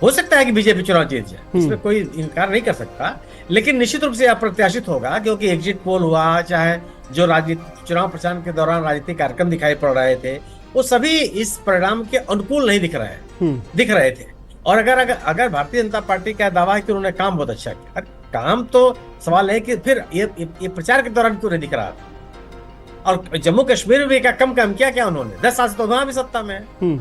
हो सकता है कि बीजेपी चुनाव जीत जाए, इसमें कोई इनकार नहीं कर सकता, लेकिन निश्चित रूप से अप्रत्याशित होगा क्योंकि एग्जिट पोल हुआ, चाहे जो राजनीतिक चुनाव प्रचार के दौरान राजनीतिक कार्यक्रम दिखाई पड़ रहे थे, वो सभी इस परिणाम के अनुकूल नहीं दिख रहे थे। और अगर भारतीय जनता पार्टी का दावा है कि उन्होंने काम बहुत अच्छा किया, काम तो सवाल है कि फिर ये प्रचार के दौरान क्यों नहीं दिख रहा। और जम्मू कश्मीर में भी कम किया उन्होंने, 10 साल से तो वहां भी सत्ता में है।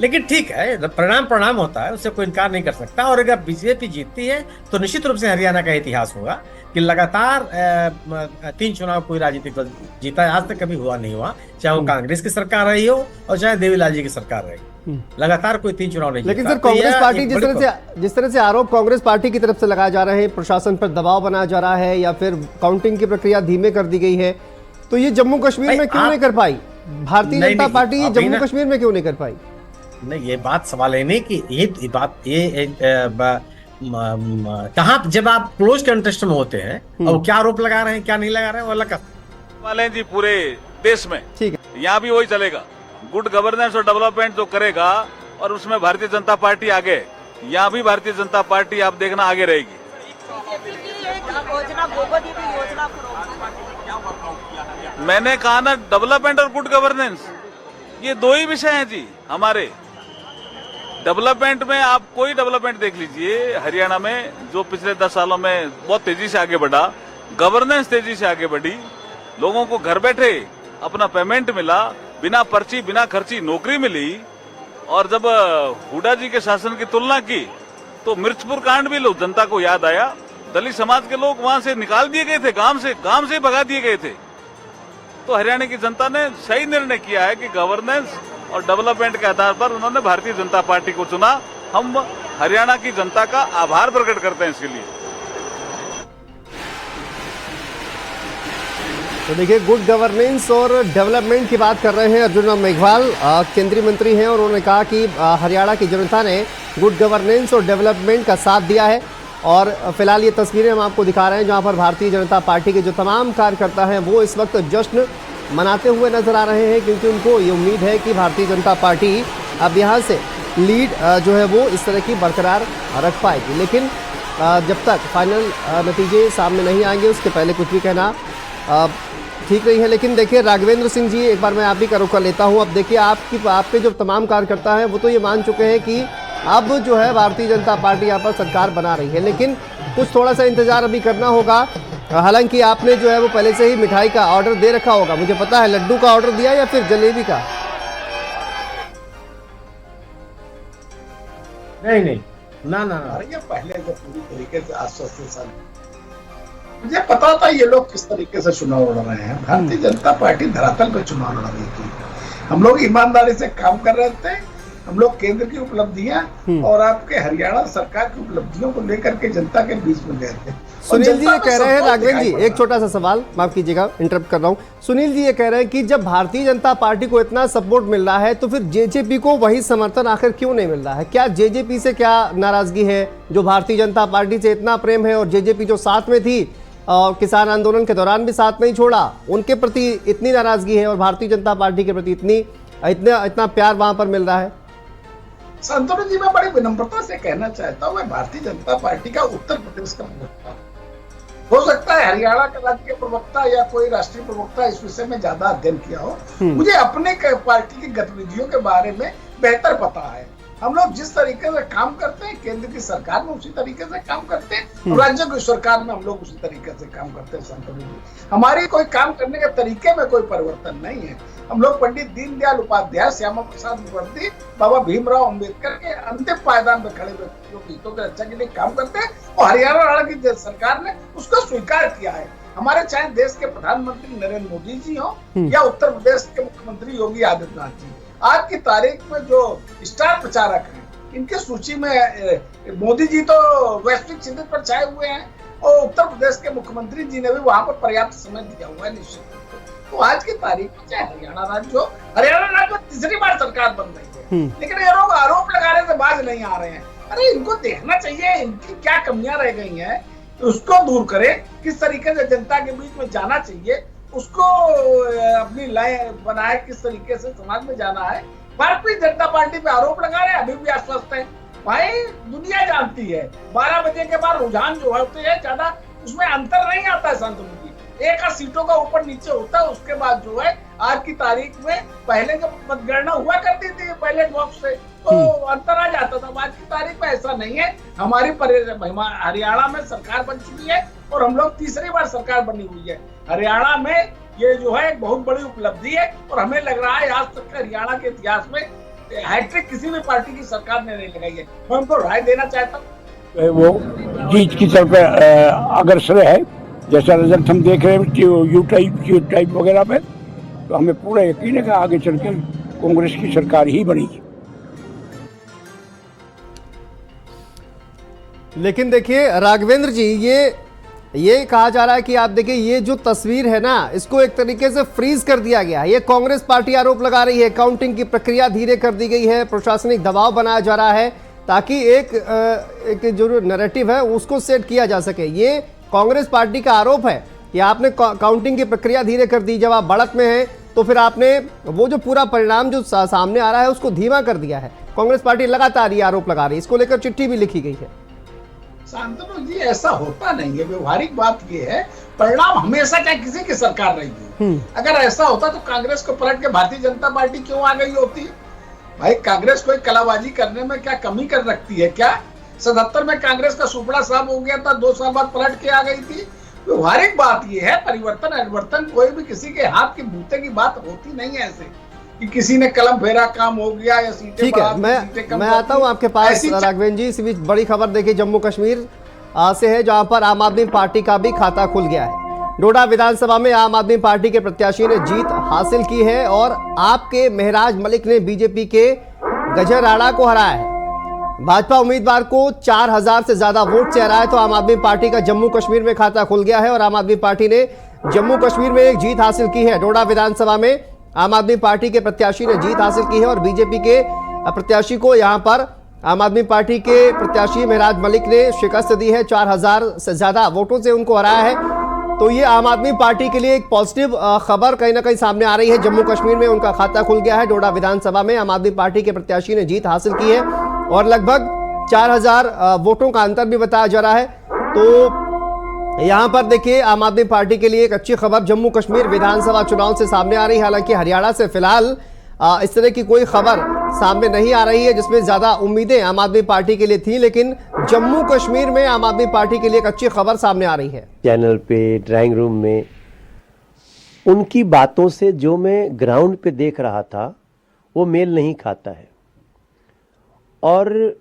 लेकिन ठीक है, परिणाम होता है, उससे कोई इनकार नहीं कर सकता। और अगर बीजेपी जीतती है तो निश्चित रूप से हरियाणा का इतिहास होगा कि लगातार 3 चुनाव कोई राजनीतिक दल जीता है, आज तक कभी हुआ नहीं हुआ, चाहे वो कांग्रेस की सरकार रही हो और चाहे देवीलाल जी की सरकार रही, लगातार कोई 3 चुनाव नहीं। लेकिन सर कांग्रेस पार्टी जिस तरह से आरोप कांग्रेस पार्टी की तरफ से लगाए जा रहे हैं, प्रशासन पर दबाव बनाया जा रहा है या फिर काउंटिंग की प्रक्रिया धीमे कर दी गई है, तो ये जम्मू कश्मीर में क्यों नहीं कर पाई भारतीय जनता पार्टी? ये जम्मू कश्मीर में क्यों नहीं कर पाई? नहीं, ये बात सवाल है नहीं कि ये बात कहाँ, जब आप क्लोज कंटेस्ट में होते हैं और क्या आरोप लगा रहे हैं क्या नहीं लगा रहे हैं वो अलग वाले जी पूरे देश में। ठीक है, यहाँ भी वही चलेगा, गुड गवर्नेंस और डेवलपमेंट जो करेगा और उसमें भारतीय जनता पार्टी आगे, यहाँ भी भारतीय जनता पार्टी आप देखना आगे रहेगी। मैंने कहा ना, डेवलपमेंट और गुड गवर्नेंस ये 2 ही विषय हैं जी हमारे। डेवलपमेंट में आप कोई डेवलपमेंट देख लीजिए हरियाणा में, जो पिछले 10 सालों में बहुत तेजी से आगे बढ़ा, गवर्नेंस तेजी से आगे बढ़ी, लोगों को घर बैठे अपना पेमेंट मिला, बिना पर्ची बिना खर्ची नौकरी मिली। और जब हुड्डा जी के शासन की तुलना की तो मिर्चपुर कांड भी लोग जनता को याद आया, दलित समाज के लोग वहां से निकाल दिए गए थे, गांव से भगा दिए गए थे। तो हरियाणा की जनता ने सही निर्णय किया है कि गवर्नेंस और डेवलपमेंट के आधार पर उन्होंने भारतीय जनता पार्टी को चुना। हम हरियाणा की जनता का आभार प्रकट करते हैं इसके लिए। तो देखिए, गुड गवर्नेंस और डेवलपमेंट की बात कर रहे हैं अर्जुन राम मेघवाल, केंद्रीय मंत्री हैं, और उन्होंने कहा कि हरियाणा की जनता ने गुड गवर्नेंस और डेवलपमेंट का साथ दिया है। और फिलहाल ये तस्वीरें हम आपको दिखा रहे हैं जहां पर भारतीय जनता पार्टी के जो तमाम कार्यकर्ता हैं वो इस वक्त जश्न मनाते हुए नजर आ रहे हैं, क्योंकि उनको ये उम्मीद है कि भारतीय जनता पार्टी अब यहाँ से लीड जो है वो इस तरह की बरकरार रख पाएगी। लेकिन जब तक फाइनल नतीजे सामने नहीं आएंगे उसके पहले कुछ भी कहना ठीक नहीं है। लेकिन देखिए राघवेंद्र सिंह जी, एक बार मैं आप ही का रुख कर लेता हूँ। अब देखिए आपके जो तमाम कार्यकर्ता हैं वो तो ये मान चुके हैं कि अब जो है भारतीय जनता पार्टी यहाँ पर सरकार बना रही है, लेकिन कुछ थोड़ा सा इंतजार अभी करना होगा। हालांकि आपने जो है वो पहले से ही मिठाई का ऑर्डर दे रखा होगा, मुझे पता है, लड्डू का ऑर्डर दिया या फिर जलेबी का? नहीं ना ये पहले से पूरी तरीके से आश्वासन, मुझे पता था ये लोग किस तरीके से चुनाव लड़ रहे हैं। भारतीय जनता पार्टी धरातल पर चुनाव लड़ रही थी, हम लोग ईमानदारी से काम कर रहे थे। हम लोग केंद्र की उपलब्धियां और आपके हरियाणा सरकार की उपलब्धियों को लेकर के जनता के बीच में गए थे। सुनील जी ये कह रहे हैं, राघवेंद्र जी एक छोटा सा सवाल, माफ कीजिएगा इंटरप्ट कर रहा हूं। सुनील जी ये कह रहे हैं कि जब भारतीय जनता पार्टी को इतना सपोर्ट मिल रहा है तो फिर जेजेपी को वही समर्थन आखिर क्यों नहीं मिल रहा है? क्या जेजेपी से क्या नाराजगी है जो भारतीय जनता पार्टी से इतना प्रेम है, और जेजेपी जो साथ में थी और किसान आंदोलन के दौरान भी साथ नहीं छोड़ा, उनके प्रति इतनी नाराजगी है और भारतीय जनता पार्टी के प्रति इतना प्यार वहां पर मिल रहा है? संतोष जी, मैं बड़ी विनम्रता से कहना चाहता हूँ, मैं भारतीय जनता पार्टी का उत्तर प्रदेश का प्रवक्ता हूँ। हो सकता है हरियाणा के राज्य के प्रवक्ता या कोई राष्ट्रीय प्रवक्ता इस विषय में ज्यादा अध्ययन किया हो, मुझे अपने पार्टी की गतिविधियों के बारे में बेहतर पता है। हम लोग जिस तरीके से काम करते हैं केंद्र की सरकार में उसी तरीके से काम करते हैं, और राज्य की सरकार में हम लोग उसी तरीके से काम करते हैं। शांतनु जी, हमारी कोई काम करने के तरीके में कोई परिवर्तन नहीं है। हम लोग पंडित दीनदयाल उपाध्याय, श्यामा प्रसाद मुखर्जी, बाबा भीमराव अंबेडकर के अंतिम पायदान में खड़े व्यक्तियों की हितों की रक्षा के लिए काम करते हैं, और हरियाणा की सरकार ने उसको स्वीकार किया है। हमारे चाहे देश के प्रधानमंत्री नरेंद्र मोदी जी हो या उत्तर प्रदेश के मुख्यमंत्री योगी आदित्यनाथ जी, आज की तारीख में जो स्टार प्रचारक हैं, इनकी सूची में मोदी जी तो वैश्विक चिंतित पर छाए हुए हैं, और उत्तर प्रदेश के मुख्यमंत्री जी ने भी वहां पर पर्याप्त समय दिया हुआ है निश्चित रूप से। तो आज की तारीख में चाहे हरियाणा राज्य तीसरी बार सरकार बन रही है, लेकिन ये लोग आरोप लगाने से बाज नहीं आ रहे हैं। अरे इनको देखना चाहिए इनकी क्या कमियां रह गई हैं, उसको दूर करें, किस तरीके से जनता के बीच में जाना चाहिए, उसको अपनी लाइन बनाए, किस तरीके से समाज में जाना है। भारतीय जनता पार्टी पे आरोप लगा रहे हैं, अभी भी आश्वस्त है। भाई दुनिया जानती है 12 बजे के बाद रुझान जो होते हैं ज्यादा उसमें अंतर नहीं आता है। शांतनु जी, एक सीटों का ऊपर नीचे होता है, उसके बाद जो है आज की तारीख में पहले जब मतगणना हुआ करती थी बैलेट बॉक्स से तो अंतर आ जाता था, आज की तारीख में ऐसा नहीं है। हमारी हरियाणा में सरकार बन चुकी है और हम लोग तीसरी बार सरकार बनी हुई है। हरियाणा में ये जो है एक बहुत बड़ी उपलब्धि है, और हमें लग रहा है आज तक हरियाणा के इतिहास में हैट्रिक किसी भी पार्टी की सरकार ने नहीं लगाई है। मैं उनको राय देना चाहता हूँ, वो जीत की तरफ अग्रसर है। जैसा रिजल्ट हम देख रहे हैं यू टाइप वगैरह पे, तो हमें पूरा यकीन है कि आगे चलकर कांग्रेस की सरकार ही बनेगी। लेकिन देखिए राघवेंद्र जी, ये कहा जा रहा है कि आप देखिए ये जो तस्वीर है ना, इसको एक तरीके से फ्रीज कर दिया गया है। ये कांग्रेस पार्टी आरोप लगा रही है, काउंटिंग की प्रक्रिया धीरे कर दी गई है, प्रशासनिक दबाव बनाया जा रहा है ताकि एक जो नैरेटिव है उसको सेट किया जा सके। ये कांग्रेस पार्टी का आरोप है कि आपने काउंटिंग की प्रक्रिया धीरे कर दी। जब आप बढ़त में हैं तो फिर आपने वो जो पूरा परिणाम जो सामने आ रहा है उसको धीमा कर दिया है। कांग्रेस पार्टी लगातार ये आरोप लगा रही है, इसको लेकर चिट्ठी भी लिखी गई है। शांतनु जी, ऐसा होता नहीं है। व्यवहारिक बात यह है, परिणाम हमेशा चाहे किसी की सरकार रही हो, अगर ऐसा होता तो कांग्रेस को पलट के भारतीय जनता पार्टी क्यों आ गई होती? भाई कांग्रेस कोई कलाबाजी करने में क्या कमी कर रखती है क्या? 77 में कांग्रेस का सुपड़ा साहब हो गया था, 2 साल बाद पलट के आ गई थी। व्यवहारिक बात यह है, परिवर्तन कोई भी किसी के हाथ की बूते की बात होती नहीं है ऐसे कि किसी ने कलम फेरा काम हो गया या सीटें। ठीक है, मैं आता हूं आपके पास राघवेंद्र जी। इस बीच बड़ी खबर देखिए जम्मू कश्मीर से है, जहां पर आम आदमी पार्टी का भी खाता खुल गया है। डोडा विधानसभा में आम आदमी पार्टी के प्रत्याशी ने जीत हासिल की है और आपके महराज मलिक ने बीजेपी के गजर राणा को हराया है। भाजपा उम्मीदवार को 4000 से ज्यादा वोट से हराया। तो आम आदमी पार्टी का जम्मू कश्मीर में खाता खुल गया है और आम आदमी पार्टी ने जम्मू कश्मीर में एक जीत हासिल की है। डोडा विधानसभा में आम आदमी पार्टी के प्रत्याशी ने जीत हासिल की है और बीजेपी के प्रत्याशी को यहां पर आम आदमी पार्टी के प्रत्याशी महराज मलिक ने शिकस्त दी है। 4000 से ज्यादा वोटों से उनको हराया है। तो ये आम आदमी पार्टी के लिए एक पॉजिटिव खबर कहीं ना कहीं सामने आ रही है। जम्मू कश्मीर में उनका खाता खुल गया है। डोडा विधानसभा में आम आदमी पार्टी के प्रत्याशी ने जीत हासिल की है और लगभग 4000 वोटों का अंतर भी बताया जा रहा है। तो यहां पर देखिए आम आदमी पार्टी के लिए एक अच्छी खबर जम्मू कश्मीर विधानसभा चुनाव से सामने आ रही है। हालांकि हरियाणा से फिलहाल इस तरह की कोई खबर सामने नहीं आ रही है जिसमें ज्यादा उम्मीदें आम आदमी पार्टी के लिए थी, लेकिन जम्मू कश्मीर में आम आदमी पार्टी के लिए एक अच्छी खबर सामने आ रही है। चैनल पे, ड्राइंग रूम में उनकी बातों से जो मैं ग्राउंड पे देख रहा था वो मेल नहीं खाता है। और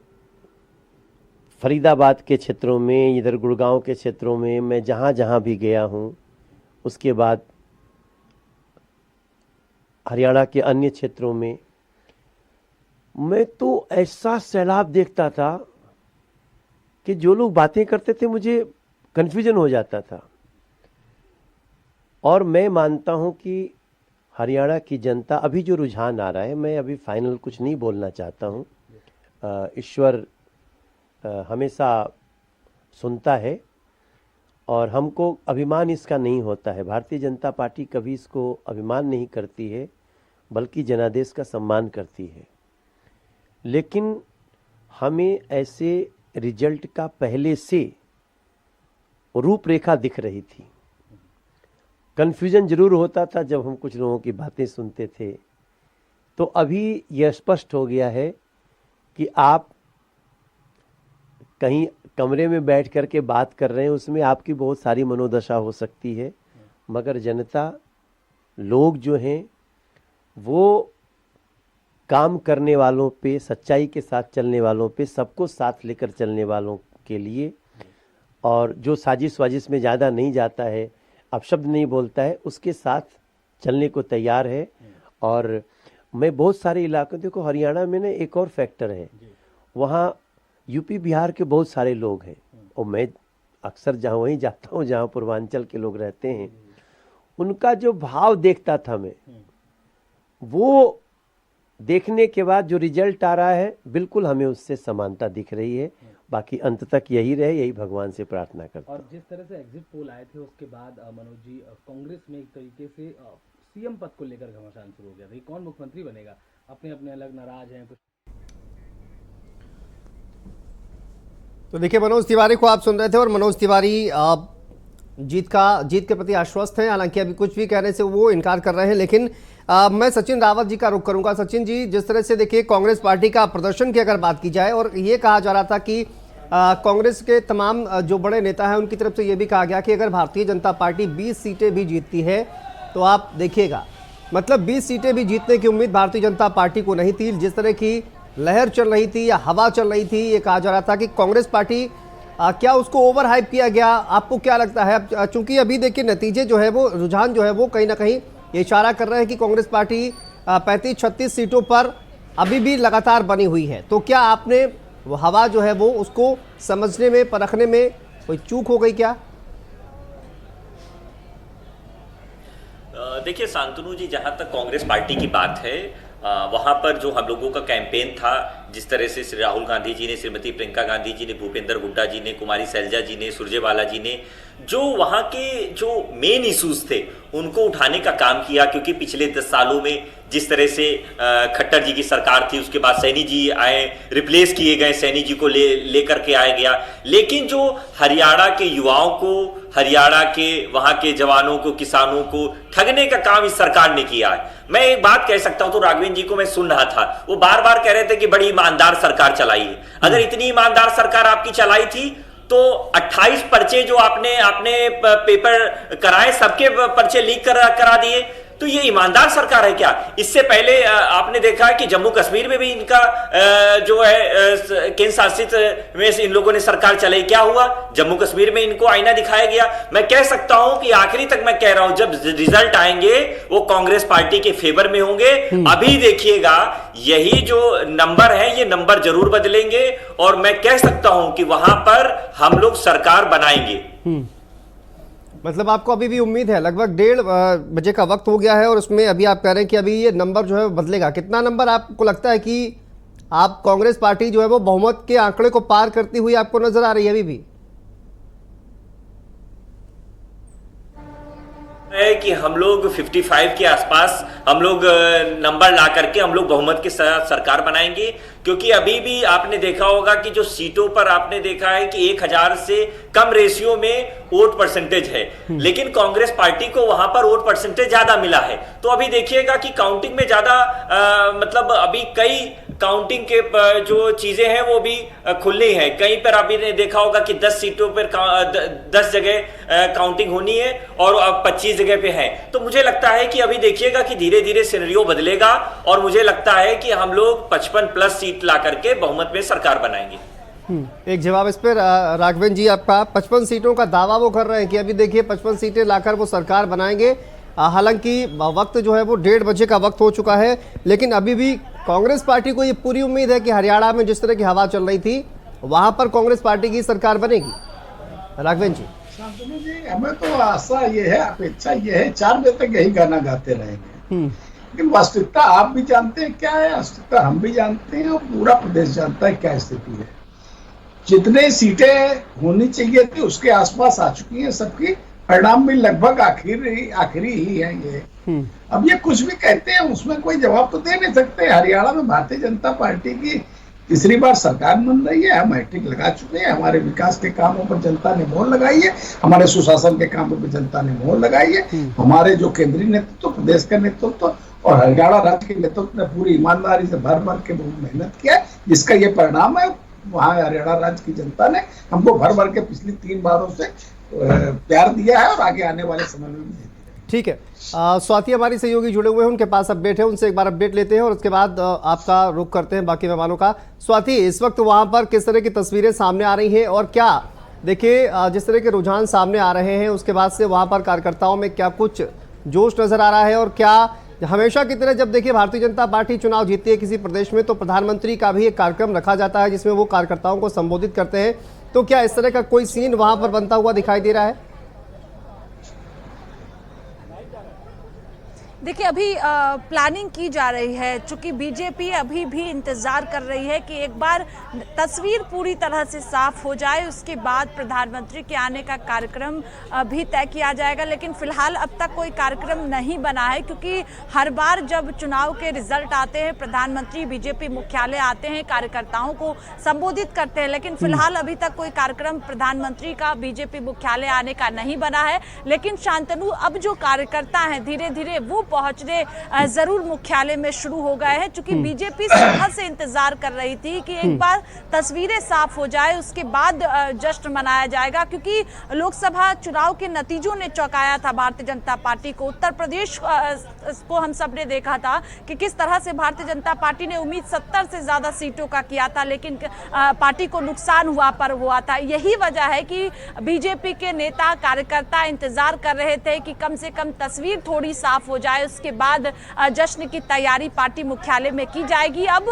फरीदाबाद के क्षेत्रों में, इधर गुड़गांव के क्षेत्रों में मैं जहाँ जहाँ भी गया हूँ, उसके बाद हरियाणा के अन्य क्षेत्रों में, मैं तो ऐसा सैलाब देखता था कि जो लोग बातें करते थे मुझे कन्फ्यूजन हो जाता था। और मैं मानता हूं कि हरियाणा की जनता, अभी जो रुझान आ रहा है, मैं अभी फाइनल कुछ नहीं बोलना चाहता हूं। ईश्वर हमेशा सुनता है और हमको अभिमान इसका नहीं होता है। भारतीय जनता पार्टी कभी इसको अभिमान नहीं करती है, बल्कि जनादेश का सम्मान करती है। लेकिन हमें ऐसे रिजल्ट का पहले से रूपरेखा दिख रही थी। कन्फ्यूजन जरूर होता था जब हम कुछ लोगों की बातें सुनते थे। तो अभी यह स्पष्ट हो गया है कि आप कहीं कमरे में बैठ कर के बात कर रहे हैं, उसमें आपकी बहुत सारी मनोदशा हो सकती है, मगर जनता, लोग जो हैं वो काम करने वालों पे, सच्चाई के साथ चलने वालों पे, सबको साथ लेकर चलने वालों के लिए, और जो साजिश वाजिश में ज़्यादा नहीं जाता है, अपशब्द नहीं बोलता है, उसके साथ चलने को तैयार है। और मैं बहुत सारे इलाकों, देखो हरियाणा में ना एक और फैक्टर है, वहाँ यूपी बिहार के बहुत सारे लोग हैं, और मैं अक्सर जहाँ वहीं जाता हूँ जहाँ पूर्वांचल के लोग रहते हैं, उनका जो भाव देखता था मैं, वो देखने के बाद जो रिजल्ट आ रहा है, बिल्कुल हमें उससे समानता दिख रही है। बाकी अंत तक यही रहे, यही भगवान से प्रार्थना करता हूं। और जिस तरह से एग्जिट पोल आए थे उसके बाद मनोज जी, कांग्रेस में एक तरीके से सीएम पद को लेकर घमासान शुरू हो गया था, कौन मुख्यमंत्री बनेगा, अपने अपने अलग नाराज हैं कुछ। तो देखिए, मनोज तिवारी को आप सुन रहे थे, और मनोज तिवारी जीत के प्रति आश्वस्त हैं। हालांकि अभी कुछ भी कहने से वो इनकार कर रहे हैं, लेकिन मैं सचिन रावत जी का रुख करूंगा। सचिन जी, जिस तरह से देखिए कांग्रेस पार्टी का प्रदर्शन की अगर बात की जाए, और ये कहा जा रहा था कि कांग्रेस के तमाम जो बड़े नेता हैं उनकी तरफ से ये भी कहा गया कि अगर भारतीय जनता पार्टी 20 सीटें भी जीतती है तो आप देखिएगा, मतलब 20 सीटें भी जीतने की उम्मीद भारतीय जनता पार्टी को नहीं थी। जिस तरह की लहर चल रही थी या हवा चल रही थी, ये कहा जा रहा था कि कांग्रेस पार्टी क्या उसको ओवर हाइप किया गया? आपको क्या लगता है? चूंकि अभी देखिए नतीजे जो है वो, रुझान जो है वो कहीं ना कहीं ये इशारा कर रहे हैं कि कांग्रेस पार्टी 35-36 सीटों पर अभी भी लगातार बनी हुई है। तो क्या आपने वो हवा जो है वो उसको समझने में, परखने में कोई चूक हो गई क्या? देखिए शांतनु जी, जहां तक कांग्रेस पार्टी की बात है, वहां पर जो हम लोगों का कैंपेन था, जिस तरह से श्री राहुल गांधी जी ने, श्रीमती प्रियंका गांधी जी ने, भूपेंद्र हुड्डा जी ने, कुमारी शैलजा जी ने, सुरजेवाला जी ने, जो वहां के जो मेन इश्यूज थे उनको उठाने का काम किया। क्योंकि पिछले 10 सालों में जिस तरह से खट्टर जी की सरकार थी, उसके बाद सैनी जी आए, रिप्लेस किए गए, सैनी जी को लेकर के आया गया, लेकिन जो हरियाणा के युवाओं को, हरियाणा के वहां के जवानों को, किसानों को ठगने का काम इस सरकार ने किया है। मैं एक बात कह सकता हूं, तो राघवेंद्र जी को मैं सुन रहा था, वो बार बार कह रहे थे कि बड़ी ईमानदार सरकार चलाई है। अगर इतनी ईमानदार सरकार आपकी चलाई थी तो 28 पर्चे जो आपने पेपर कराए, सबके पर्चे लीक करा दिए, तो ये ईमानदार सरकार है क्या? इससे पहले आपने देखा है कि जम्मू कश्मीर में भी इनका जो है केंद्र शासित में इन लोगों ने सरकार चलाई, क्या हुआ? जम्मू कश्मीर में इनको आईना दिखाया गया। मैं कह सकता हूं कि आखिरी तक मैं कह रहा हूं, जब रिजल्ट आएंगे वो कांग्रेस पार्टी के फेवर में होंगे। अभी देखिएगा, यही जो नंबर है ये नंबर जरूर बदलेंगे, और मैं कह सकता हूं कि वहां पर हम लोग सरकार बनाएंगे। मतलब आपको अभी भी उम्मीद है? लगभग 1:30 बजे का वक्त हो गया है, और उसमें अभी आप कह रहे हैं कि अभी ये नंबर जो है बदलेगा। कितना नंबर आपको लगता है कि आप कांग्रेस पार्टी जो है वो बहुमत के आंकड़े को पार करती हुई आपको नजर आ रही है अभी भी? है कि हम लोग 55 के आसपास हम लोग नंबर ला करके हम लोग बहुमत के साथ सरकार बनाएंगे। क्योंकि अभी भी आपने देखा होगा कि जो सीटों पर आपने देखा है कि 1000 से कम रेशियो में वोट परसेंटेज है, लेकिन कांग्रेस पार्टी को वहां पर वोट परसेंटेज ज्यादा मिला है। तो अभी देखिएगा कि काउंटिंग में ज्यादा मतलब अभी कई काउंटिंग के जो चीजें हैं वो भी खुली हैं। कहीं पर अभी ने देखा होगा कि 10 सीटों पर 10 जगह काउंटिंग होनी है और अब 25 जगह पे है। तो मुझे लगता है कि अभी देखिएगा कि धीरे धीरे सिनेरियो बदलेगा, और मुझे लगता है कि हम लोग 55+ सीट ला करके बहुमत में सरकार बनाएंगे। एक जवाब इस पर राघवेंद्र जी आपका। 55 सीटों का दावा वो कर रहे हैं कि अभी देखिए 55 सीटें लाकर वो सरकार बनाएंगे। हालांकि वक्त जो है वो 1:30 बजे का वक्त हो चुका है, लेकिन अभी भी कांग्रेस पार्टी को ये पूरी उम्मीद है कि हरियाणा में जिस तरह की हवा चल रही थी वहां पर कांग्रेस पार्टी की सरकार बनेगी। राघवेंद्र जी। शांतनु जी, हमें तो आशा ये है, अपेक्षा ये है, 4 बजे तक यही गाना गाते रहेंगे। लेकिन वास्तविकता आप भी जानते हैं क्या है, वास्तविकता हम भी जानते हैं, और पूरा प्रदेश जानता है क्या स्थिति है। जितने सीटें होनी चाहिए थी उसके आसपास आ चुकी हैं, सबकी परिणाम भी लगभग आखिरी ही है ये। अब ये कुछ भी कहते हैं उसमें कोई जवाब तो दे नहीं सकते। हरियाणा में भारतीय जनता पार्टी की तीसरी बार सरकार बन रही है, हम हैट्रिक लगा चुके हैं, हमारे विकास के कामों पर जनता ने मोहर लगाई है, हमारे सुशासन के कामों पर जनता ने मोहर लगाई है, हमारे जो केंद्रीय नेतृत्व, प्रदेश का नेतृत्व और हरियाणा राज्य के नेतृत्व ने पूरी ईमानदारी से भर भर के बहुत मेहनत किया, जिसका ये परिणाम है। वहाँ हरियाणा राज्य की जनता ने हमको भर भर के पिछली 3 बारों से प्यार दिया है और आगे आने वाले समय में भी देंगे। ठीक है, स्वाति हमारी सहयोगी जुड़े हुए हैं, उनके पास अपडेट है, उनसे एक बार अपडेट लेते हैं और उसके बाद आपका रुख करते हैं बाकी मेहमानों का। स्वाति, इस वक्त वहां पर किस तरह की तस्वीरें सामने आ रही हैं और क्या देखिए जिस तरह के रुझान सामने आ रहे हैं उसके बाद से वहां पर कार्यकर्ताओं में क्या कुछ जोश नजर आ रहा है? और क्या हमेशा की तरह जब देखिए भारतीय जनता पार्टी चुनाव जीतती है किसी प्रदेश में तो प्रधानमंत्री का भी एक कार्यक्रम रखा जाता है जिसमें वो कार्यकर्ताओं को संबोधित करते हैं, तो क्या इस तरह का कोई सीन वहां पर बनता हुआ दिखाई दे रहा है? देखिए अभी प्लानिंग की जा रही है, चूंकि बीजेपी अभी भी इंतजार कर रही है कि एक बार तस्वीर पूरी तरह से साफ हो जाए, उसके बाद प्रधानमंत्री के आने का कार्यक्रम भी तय किया जाएगा। लेकिन फिलहाल अब तक कोई कार्यक्रम नहीं बना है, क्योंकि हर बार जब चुनाव के रिजल्ट आते हैं प्रधानमंत्री बीजेपी मुख्यालय आते हैं, कार्यकर्ताओं को संबोधित करते हैं, लेकिन फिलहाल अभी तक कोई कार्यक्रम प्रधानमंत्री का बीजेपी मुख्यालय आने का नहीं बना है। लेकिन शांतनु, अब जो कार्यकर्ता हैं धीरे धीरे वो पहुंचने जरूर मुख्यालय में शुरू हो गए हैं, क्योंकि बीजेपी सुबह से इंतजार कर रही थी कि एक बार तस्वीरें साफ हो जाए उसके बाद जश्न मनाया जाएगा, क्योंकि लोकसभा चुनाव के नतीजों ने चौंकाया था भारतीय जनता पार्टी को। उत्तर प्रदेश को हम सब ने देखा था कि किस तरह से भारतीय जनता पार्टी ने उम्मीद 70 से ज्यादा सीटों का किया था, लेकिन पार्टी को नुकसान हुआ था। यही वजह है कि बीजेपी के नेता कार्यकर्ता इंतजार कर रहे थे कि कम से कम तस्वीर थोड़ी साफ हो जाए, उसके बाद जश्न की तैयारी पार्टी मुख्यालय में की जाएगी। अब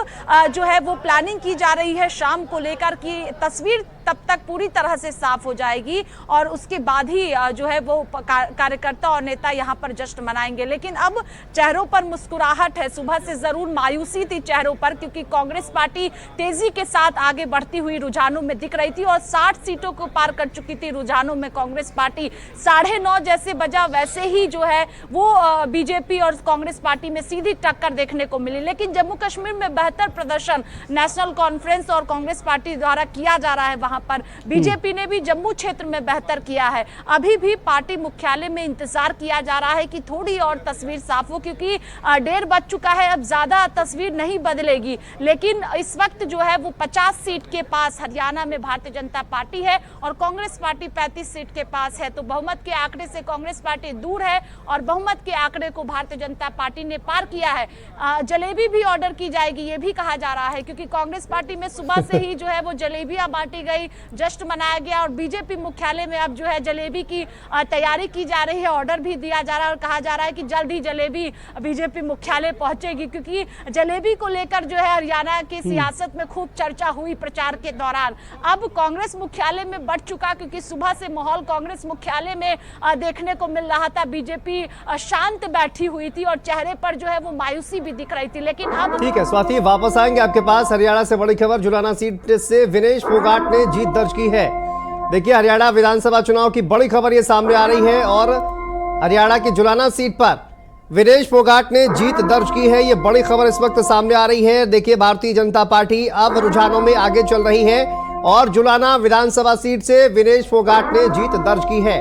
जो है वो प्लानिंग की जा रही है शाम को लेकर कि तस्वीर तब तक पूरी तरह से साफ हो जाएगी और उसके बाद ही जो है वो कार्यकर्ता और नेता यहाँ पर जश्न मनाएंगे। लेकिन अब चेहरों पर मुस्कुराहट है, सुबह से जरूर मायूसी थी चेहरों पर, क्योंकि कांग्रेस पार्टी तेजी के साथ आगे बढ़ती हुई रुझानों में दिख रही थी और 60 सीटों को पार कर चुकी थी रुझानों में कांग्रेस पार्टी। 9:30 जैसे बजा वैसे ही जो है वो बीजेपी और कांग्रेस पार्टी में सीधी टक्कर देखने को मिली। लेकिन जम्मू कश्मीर में बेहतर प्रदर्शन नेशनल कॉन्फ्रेंस और कांग्रेस पार्टी द्वारा किया जा रहा है, वहां पर बीजेपी ने भी जम्मू क्षेत्र में बेहतर किया है। अभी भी पार्टी मुख्यालय में इंतजार किया जा रहा है कि थोड़ी और तस्वीर साफ हो, क्योंकि 1:30 बज चुका है, अब ज्यादा तस्वीर नहीं बदलेगी। लेकिन इस वक्त जो है वो 50 सीट के पास हरियाणा में भारतीय जनता पार्टी है और कांग्रेस पार्टी 35 सीट के पास है, तो बहुमत के आंकड़े से कांग्रेस पार्टी दूर है और बहुमत के आंकड़े को भारतीय जनता पार्टी ने पार किया है। जलेबी भी ऑर्डर की जाएगी ये भी कहा जा रहा है, क्योंकि कांग्रेस पार्टी में सुबह से ही जो है वो जलेबियां बांटी गई, जश्न मनाया गया और बीजेपी मुख्यालय में अब जो है जलेबी की तैयारी की जा रही है, ऑर्डर भी दिया जा रहा है और कहा जा रहा है कि जल्द ही जलेबी बीजेपी मुख्यालय पहुंचेगी, क्योंकि जलेबी को लेकर जो है हरियाणा की सियासत में खूब चर्चा हुई प्रचार के दौरान। अब कांग्रेस मुख्यालय में बढ़ चुका, क्योंकि सुबह से माहौल कांग्रेस मुख्यालय में देखने को मिल रहा था, बीजेपी शांत बैठी हुई थी और चेहरे पर जो है वो मायूसी भी दिख रही थी। लेकिन अब ठीक है स्वाति, वापस आएंगे आपके पास। हरियाणा से बड़ी खबर, जुलाना सीट से विनेश फोगाट ने जीत दर्ज की है। देखिए हरियाणा विधानसभा चुनाव की बड़ी खबर ये सामने आ रही है और हरियाणा की जुलाना सीट पर विनेश फोगाट ने जीत दर्ज की है। ये बड़ी खबर इस वक्त सामने आ रही है। देखिए भारतीय जनता पार्टी अब रुझानों में आगे चल रही है और जुलाना विधानसभा सीट से विनेश फोगाट ने जीत दर्ज की है।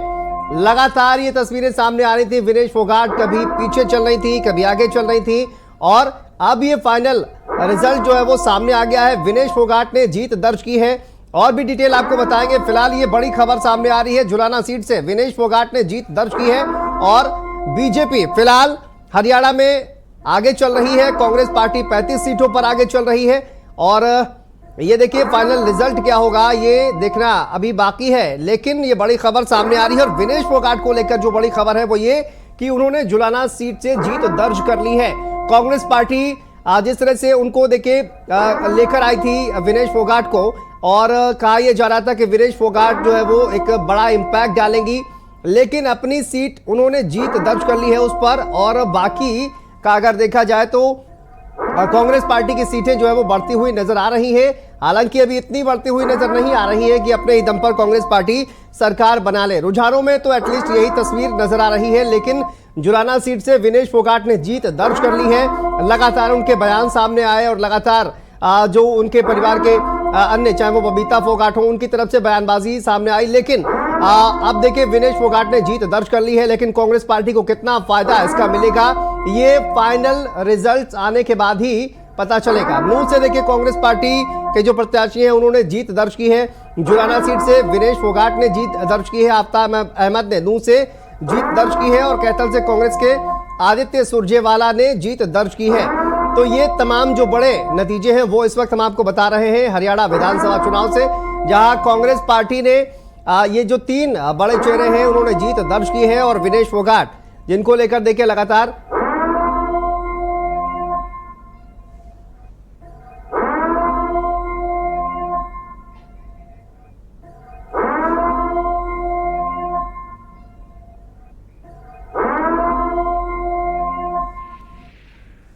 लगातार ये तस्वीरें सामने आ रही थी, विनेश फोगाट कभी पीछे चल रही थी, कभी आगे चल रही थी और अब ये फाइनल रिजल्ट जो है वो सामने आ गया है। विनेश फोगाट ने जीत दर्ज की है और भी डिटेल आपको बताएंगे। फिलहाल ये बड़ी खबर सामने आ रही है, जुलाना सीट से विनेश फोगाट ने जीत दर्ज की है और बीजेपी फिलहाल हरियाणा में आगे चल रही है। कांग्रेस पार्टी 35 सीटों पर आगे चल रही है और ये देखिए फाइनल रिजल्ट क्या होगा ये देखना अभी बाकी है। लेकिन ये बड़ी खबर सामने आ रही है और विनेश फोगाट को लेकर जो बड़ी खबर है वो ये कि उन्होंने जुलाना सीट से जीत दर्ज कर ली है। कांग्रेस पार्टी जिस तरह से उनको देखिए लेकर आई थी विनेश फोगाट को और कहा यह जा रहा था कि विनेश फोगाट जो है वो एक बड़ा इम्पैक्ट डालेंगी, लेकिन अपनी सीट उन्होंने जीत दर्ज कर ली है उस पर। और बाकी का अगर देखा जाए तो कांग्रेस पार्टी की सीटें जो है वो बढ़ती हुई नजर आ रही है। हालांकि अभी इतनी बढ़ती हुई नजर नहीं आ रही है कि अपने ही दम पर कांग्रेस पार्टी सरकार बना ले। रुझानों में तो एटलीस्ट यही तस्वीर नजर आ रही है, लेकिन जुलाना सीट से विनेश फोगाट ने जीत दर्ज कर ली है। लगातार उनके बयान सामने आए और लगातार जो उनके परिवार के अन्य चाहे वो बबीता फोगाट हो उनकी तरफ से बयानबाजी सामने आई। लेकिन अब देखिए विनेश फोगाट ने जीत दर्ज कर ली है, लेकिन कांग्रेस पार्टी को कितना फायदा इसका मिलेगा ये फाइनल रिजल्ट्स आने के बाद ही पता चलेगा। नूंह से देखिए कांग्रेस पार्टी के जो प्रत्याशी हैं उन्होंने जीत दर्ज की है। जुलाना सीट से विनेश फोगाट ने जीत दर्ज की है। आफ्ताब अहमद ने नूंह से जीत दर्ज की है और कैथल से कांग्रेस के आदित्य सुरजेवाला ने जीत दर्ज की है। तो ये तमाम जो बड़े नतीजे हैं वो इस वक्त हम आपको बता रहे हैं हरियाणा विधानसभा चुनाव से, जहां कांग्रेस पार्टी ने ये जो 3 बड़े चेहरे हैं उन्होंने जीत दर्ज की है और विनेश फोगाट जिनको लेकर देखिए लगातार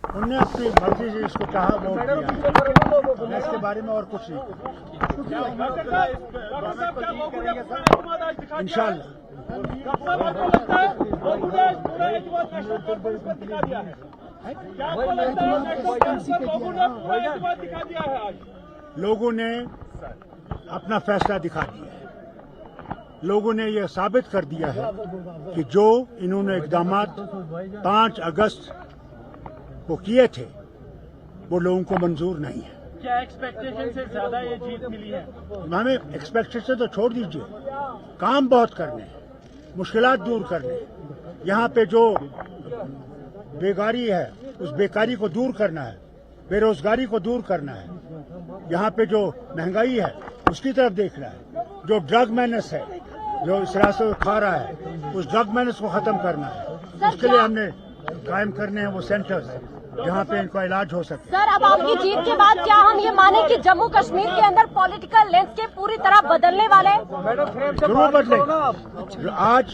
उन्होंने अपनी मर्जी से इसको कहा वोट दिया, इसके बारे में और कुछ नहीं। इंशाल्लाह लोगों ने अपना फैसला दिखा दिया है। लोगों ने यह साबित कर दिया है कि जो इन्होंने इक़दामात 5 अगस्त वो किए थे वो लोगों को मंजूर नहीं है। क्या एक्सपेक्टेशन से ज्यादा ये जीत मिली है? हमें एक्सपेक्टेशन तो छोड़ दीजिए, काम बहुत करने हैं, मुश्किलात दूर करने, यहाँ पे जो बेकारी है उस बेकारी को दूर करना है, बेरोजगारी को दूर करना है, यहाँ पे जो महंगाई है उसकी तरफ देखना है, जो ड्रग मेनेस है जो इस रास्ते को खा रहा है उस ड्रग मेनेस को खत्म करना है। उसके लिए हमने कायम करने हैं वो सेंटर्स जहाँ पे इनका इलाज हो सके। सर, अब आपकी जीत के बाद क्या हम ये माने कि जम्मू कश्मीर के अंदर पॉलिटिकल लैंडस्केप पूरी तरह बदलने वाले हैं? जरूर बदलेगा। आज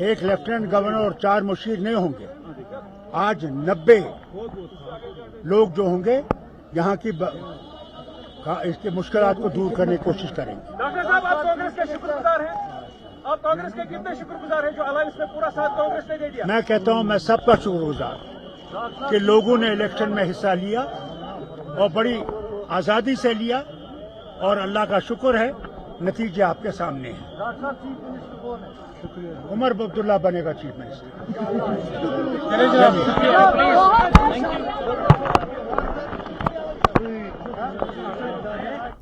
एक लेफ्टिनेंट गवर्नर और 4 मुशीर नहीं होंगे, आज 90 लोग जो होंगे यहाँ की इसके मुश्किलात को दूर करने की कोशिश करेंगे। डॉक्टर साहब, आप कांग्रेस के शुक्रगुजार हैं? आप कांग्रेस के कितने शुक्रगुजार हैं जो अलायंस में पूरा साथ कांग्रेस ने दे दिया? मैं कहता हूँ मैं सबका शुक्रगुजार कि लोगों ने इलेक्शन में हिस्सा लिया और बड़ी आज़ादी से लिया और अल्लाह का शुक्र है नतीजे आपके सामने हैं। उमर अब्दुल्ला बनेगा चीफ मिनिस्टर।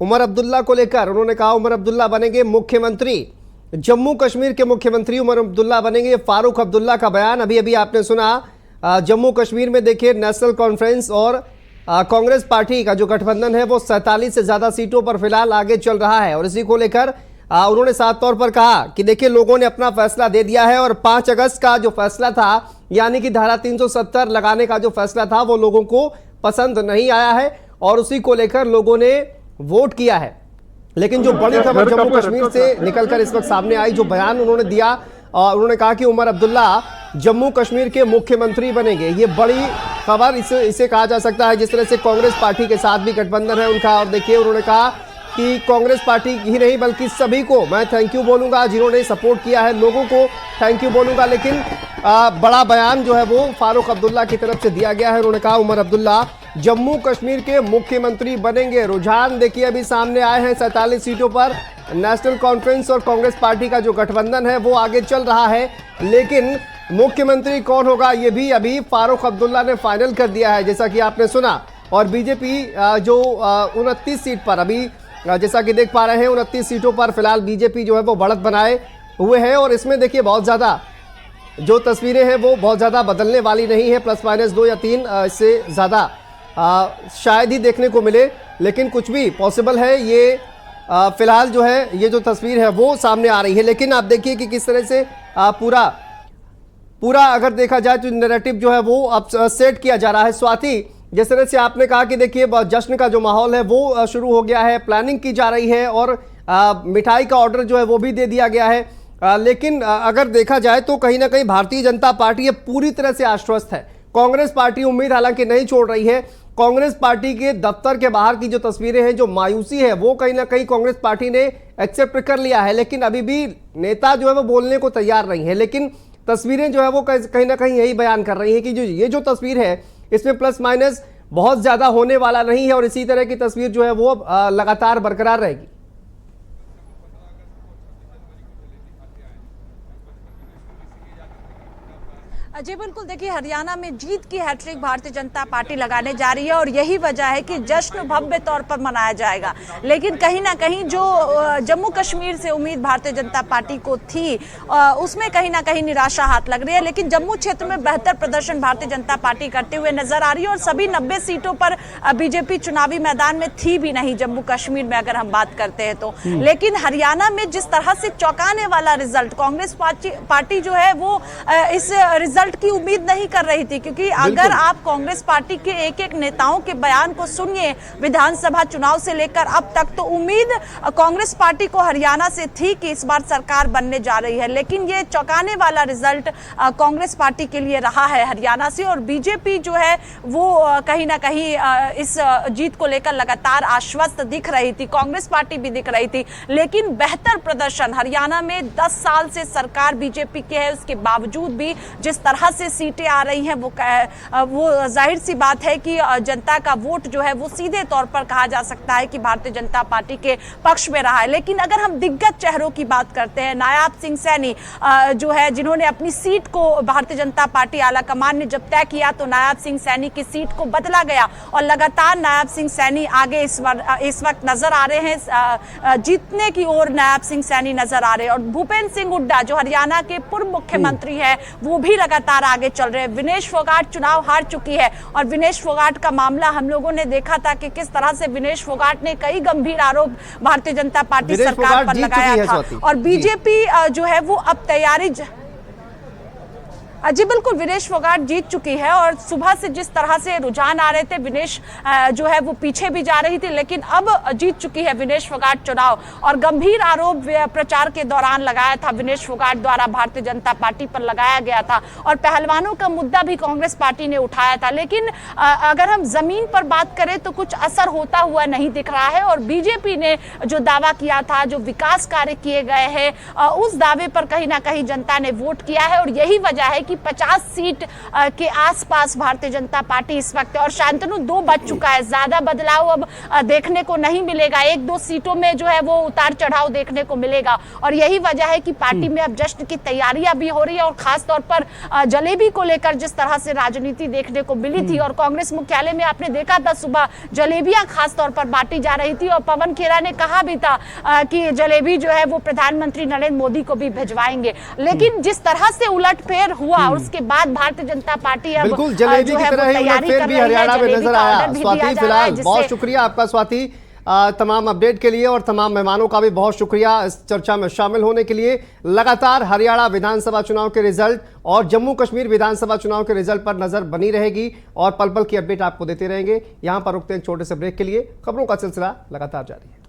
उमर अब्दुल्ला को लेकर उन्होंने कहा उमर अब्दुल्ला बनेंगे मुख्यमंत्री, जम्मू कश्मीर के मुख्यमंत्री उमर अब्दुल्ला बनेंगे। फारूक अब्दुल्ला का बयान अभी अभी आपने सुना। जम्मू कश्मीर में देखिए नेशनल कॉन्फ्रेंस और कांग्रेस पार्टी का जो गठबंधन है वो 47 से ज्यादा सीटों पर फिलहाल आगे चल रहा है और इसी को लेकर उन्होंने साफ तौर पर कहा कि देखिए लोगों ने अपना फैसला दे दिया है और 5 अगस्त का जो फैसला था यानी कि धारा 370 लगाने का जो फैसला था वो लोगों को पसंद नहीं आया है और उसी को लेकर लोगों ने वोट किया है। लेकिन जो बड़ी खबर जम्मू कश्मीर से निकलकर इस वक्त सामने आई, जो बयान उन्होंने दिया, उन्होंने कहा कि उमर अब्दुल्ला जम्मू कश्मीर के मुख्यमंत्री बनेंगे। ये बड़ी खबर इसे कहा जा सकता है, जिस तरह से कांग्रेस पार्टी के साथ भी गठबंधन है उनका। और देखिए उन्होंने कहा कि कांग्रेस पार्टी ही नहीं बल्कि सभी को मैं थैंक यू बोलूंगा, जिन्होंने सपोर्ट किया है लोगों को थैंक यू बोलूंगा। लेकिन बड़ा बयान जो है वो फारूक अब्दुल्ला की तरफ से दिया गया है। उन्होंने कहा उमर अब्दुल्ला जम्मू कश्मीर के मुख्यमंत्री बनेंगे। रुझान देखिए अभी सामने आए हैं 47 सीटों पर। नेशनल कॉन्फ्रेंस और कांग्रेस पार्टी का जो गठबंधन है वो आगे चल रहा है, लेकिन मुख्यमंत्री कौन होगा ये भी अभी फारूक अब्दुल्ला ने फाइनल कर दिया है, जैसा कि आपने सुना। और बीजेपी जो 29 सीट पर अभी जैसा कि देख पा रहे हैं 29 सीटों पर फिलहाल बीजेपी जो है वो बढ़त बनाए हुए है। और इसमें देखिए बहुत ज़्यादा जो तस्वीरें हैं वो बहुत ज़्यादा बदलने वाली नहीं है, ±2 या 3 से ज़्यादा शायद ही देखने को मिले, लेकिन कुछ भी पॉसिबल है। ये फिलहाल जो है ये जो तस्वीर है वो सामने आ रही है। लेकिन आप देखिए कि किस तरह से पूरा अगर देखा जाए तो नैरेटिव जो है वो अब सेट किया जा रहा है। स्वाति, जिस तरह से आपने कहा कि देखिए जश्न का जो माहौल है वो शुरू हो गया है, प्लानिंग की जा रही है और मिठाई का ऑर्डर जो है वो भी दे दिया गया है। लेकिन अगर देखा जाए तो कहीं ना कहीं भारतीय जनता पार्टी पूरी तरह से आश्वस्त है। कांग्रेस पार्टी उम्मीद हालांकि नहीं छोड़ रही है। कांग्रेस पार्टी के दफ्तर के बाहर की जो तस्वीरें हैं, जो मायूसी है वो कहीं ना कहीं कांग्रेस पार्टी ने एक्सेप्ट कर लिया है, लेकिन अभी भी नेता जो है वो बोलने को तैयार नहीं है। लेकिन तस्वीरें जो है वो कहीं ना कहीं यही बयान कर रही है कि ये जो तस्वीर है इसमें प्लस माइनस बहुत ज्यादा होने वाला नहीं है और इसी तरह की तस्वीर जो है वो लगातार बरकरार रहेगी। जी बिल्कुल, देखिए हरियाणा में जीत की हैट्रिक भारतीय जनता पार्टी लगाने जा रही है और यही वजह है कि जश्न भव्य तौर पर मनाया जाएगा। लेकिन कहीं ना कहीं जो जम्मू कश्मीर से उम्मीद भारतीय जनता पार्टी को थी उसमें कहीं ना कहीं निराशा हाथ लग रही है। लेकिन जम्मू क्षेत्र में बेहतर प्रदर्शन भारतीय जनता पार्टी करते हुए नजर आ रही है और सभी 90 सीटों पर बीजेपी चुनावी मैदान में थी भी नहीं जम्मू कश्मीर में अगर हम बात करते हैं तो। लेकिन हरियाणा में जिस तरह से चौंकाने वाला रिजल्ट, कांग्रेस पार्टी जो है वो इस रिजल्ट की उम्मीद नहीं कर रही थी, क्योंकि अगर आप कांग्रेस पार्टी के एक एक नेताओं के बयान को सुनिए विधानसभा चुनाव से लेकर अब तक, तो उम्मीद कांग्रेस पार्टी को हरियाणा से थी कि इस बार सरकार बनने जा रही है। लेकिन ये चौंकाने वाला रिजल्ट कांग्रेस पार्टी के लिए रहा है हरियाणा से और बीजेपी जो है वो कहीं ना कहीं इस जीत को लेकर लगातार आश्वस्त दिख रही थी, कांग्रेस पार्टी भी दिख रही थी। लेकिन बेहतर प्रदर्शन हरियाणा में 10 साल से सरकार बीजेपी की है, उसके बावजूद भी जिस तरह से सीटें आ रही हैं वो जाहिर सी बात है कि जनता का वोट जो है वो सीधे तौर पर कहा जा सकता है कि भारतीय जनता पार्टी के पक्ष में रहा है। लेकिन अगर हम दिग्गज चेहरों की बात करते हैं, नायाब सिंह सैनी जो है जिन्होंने अपनी सीट को भारतीय जनता पार्टी आलाकमान ने जब तय किया तो नायाब सिंह सैनी की सीट को बदला गया और लगातार नायाब सिंह सैनी आगे इस वक्त नजर आ रहे हैं, जीतने की ओर नायाब सिंह सैनी नजर आ रहे हैं। और भूपेंद्र सिंह हुड्डा जो हरियाणा के पूर्व मुख्यमंत्री है वो भी लगातार आगे चल रहे हैं। विनेश फोगाट चुनाव हार चुकी है और विनेश फोगाट का मामला हम लोगों ने देखा था कि किस तरह से विनेश फोगाट ने कई गंभीर आरोप भारतीय जनता पार्टी सरकार पर लगाया था और बीजेपी जो है वो अब तैयारी जी बिल्कुल, विनेश फोगाट जीत चुकी है और सुबह से जिस तरह से रुझान आ रहे थे विनेश जो है वो पीछे भी जा रही थी, लेकिन अब जीत चुकी है विनेश फोगाट चुनाव। और गंभीर आरोप प्रचार के दौरान लगाया था विनेश फोगाट द्वारा भारतीय जनता पार्टी पर लगाया गया था और पहलवानों का मुद्दा भी कांग्रेस पार्टी ने उठाया था। लेकिन अगर हम जमीन पर बात करें तो कुछ असर होता हुआ नहीं दिख रहा है और बीजेपी ने जो दावा किया था, जो विकास कार्य किए गए हैं, उस दावे पर कहीं ना कहीं जनता ने वोट किया है और यही वजह है कि 50 सीट के आसपास भारतीय जनता पार्टी इस वक्त है और शांतनु 2 बच चुका है। ज्यादा बदलाव अब देखने को नहीं मिलेगा, 1-2 सीटों में जो है वो उतार चढ़ाव देखने को मिलेगा और यही वजह है कि पार्टी में अब जश्न की तैयारियां भी हो रही है और खास तौर पर जलेबी को लेकर जिस तरह से राजनीति देखने को मिली थी और कांग्रेस मुख्यालय में आपने देखा था सुबह जलेबियां खास तौर पर बांटी जा रही थी और पवन खेरा ने कहा भी था कि जलेबी जो है वो प्रधानमंत्री नरेंद्र मोदी को भी भिजवाएंगे। लेकिन जिस तरह से उलटफेर हुआ उसके बाद भारतीय जनता पार्टी अब बिल्कुल जलेबी की तरह ही उलटफेर भी हरियाणा में नजर आया। स्वाति, फिलहाल बहुत शुक्रिया आपका स्वाति तमाम अपडेट के लिए और तमाम मेहमानों का भी बहुत शुक्रिया इस चर्चा में शामिल होने के लिए। लगातार हरियाणा विधानसभा चुनाव के रिजल्ट और जम्मू कश्मीर विधानसभा चुनाव के रिजल्ट पर नजर बनी रहेगी और पल पल की अपडेट आपको देते रहेंगे। यहां पर रुकते हैं छोटे से ब्रेक के लिए, खबरों का सिलसिला लगातार जारी है।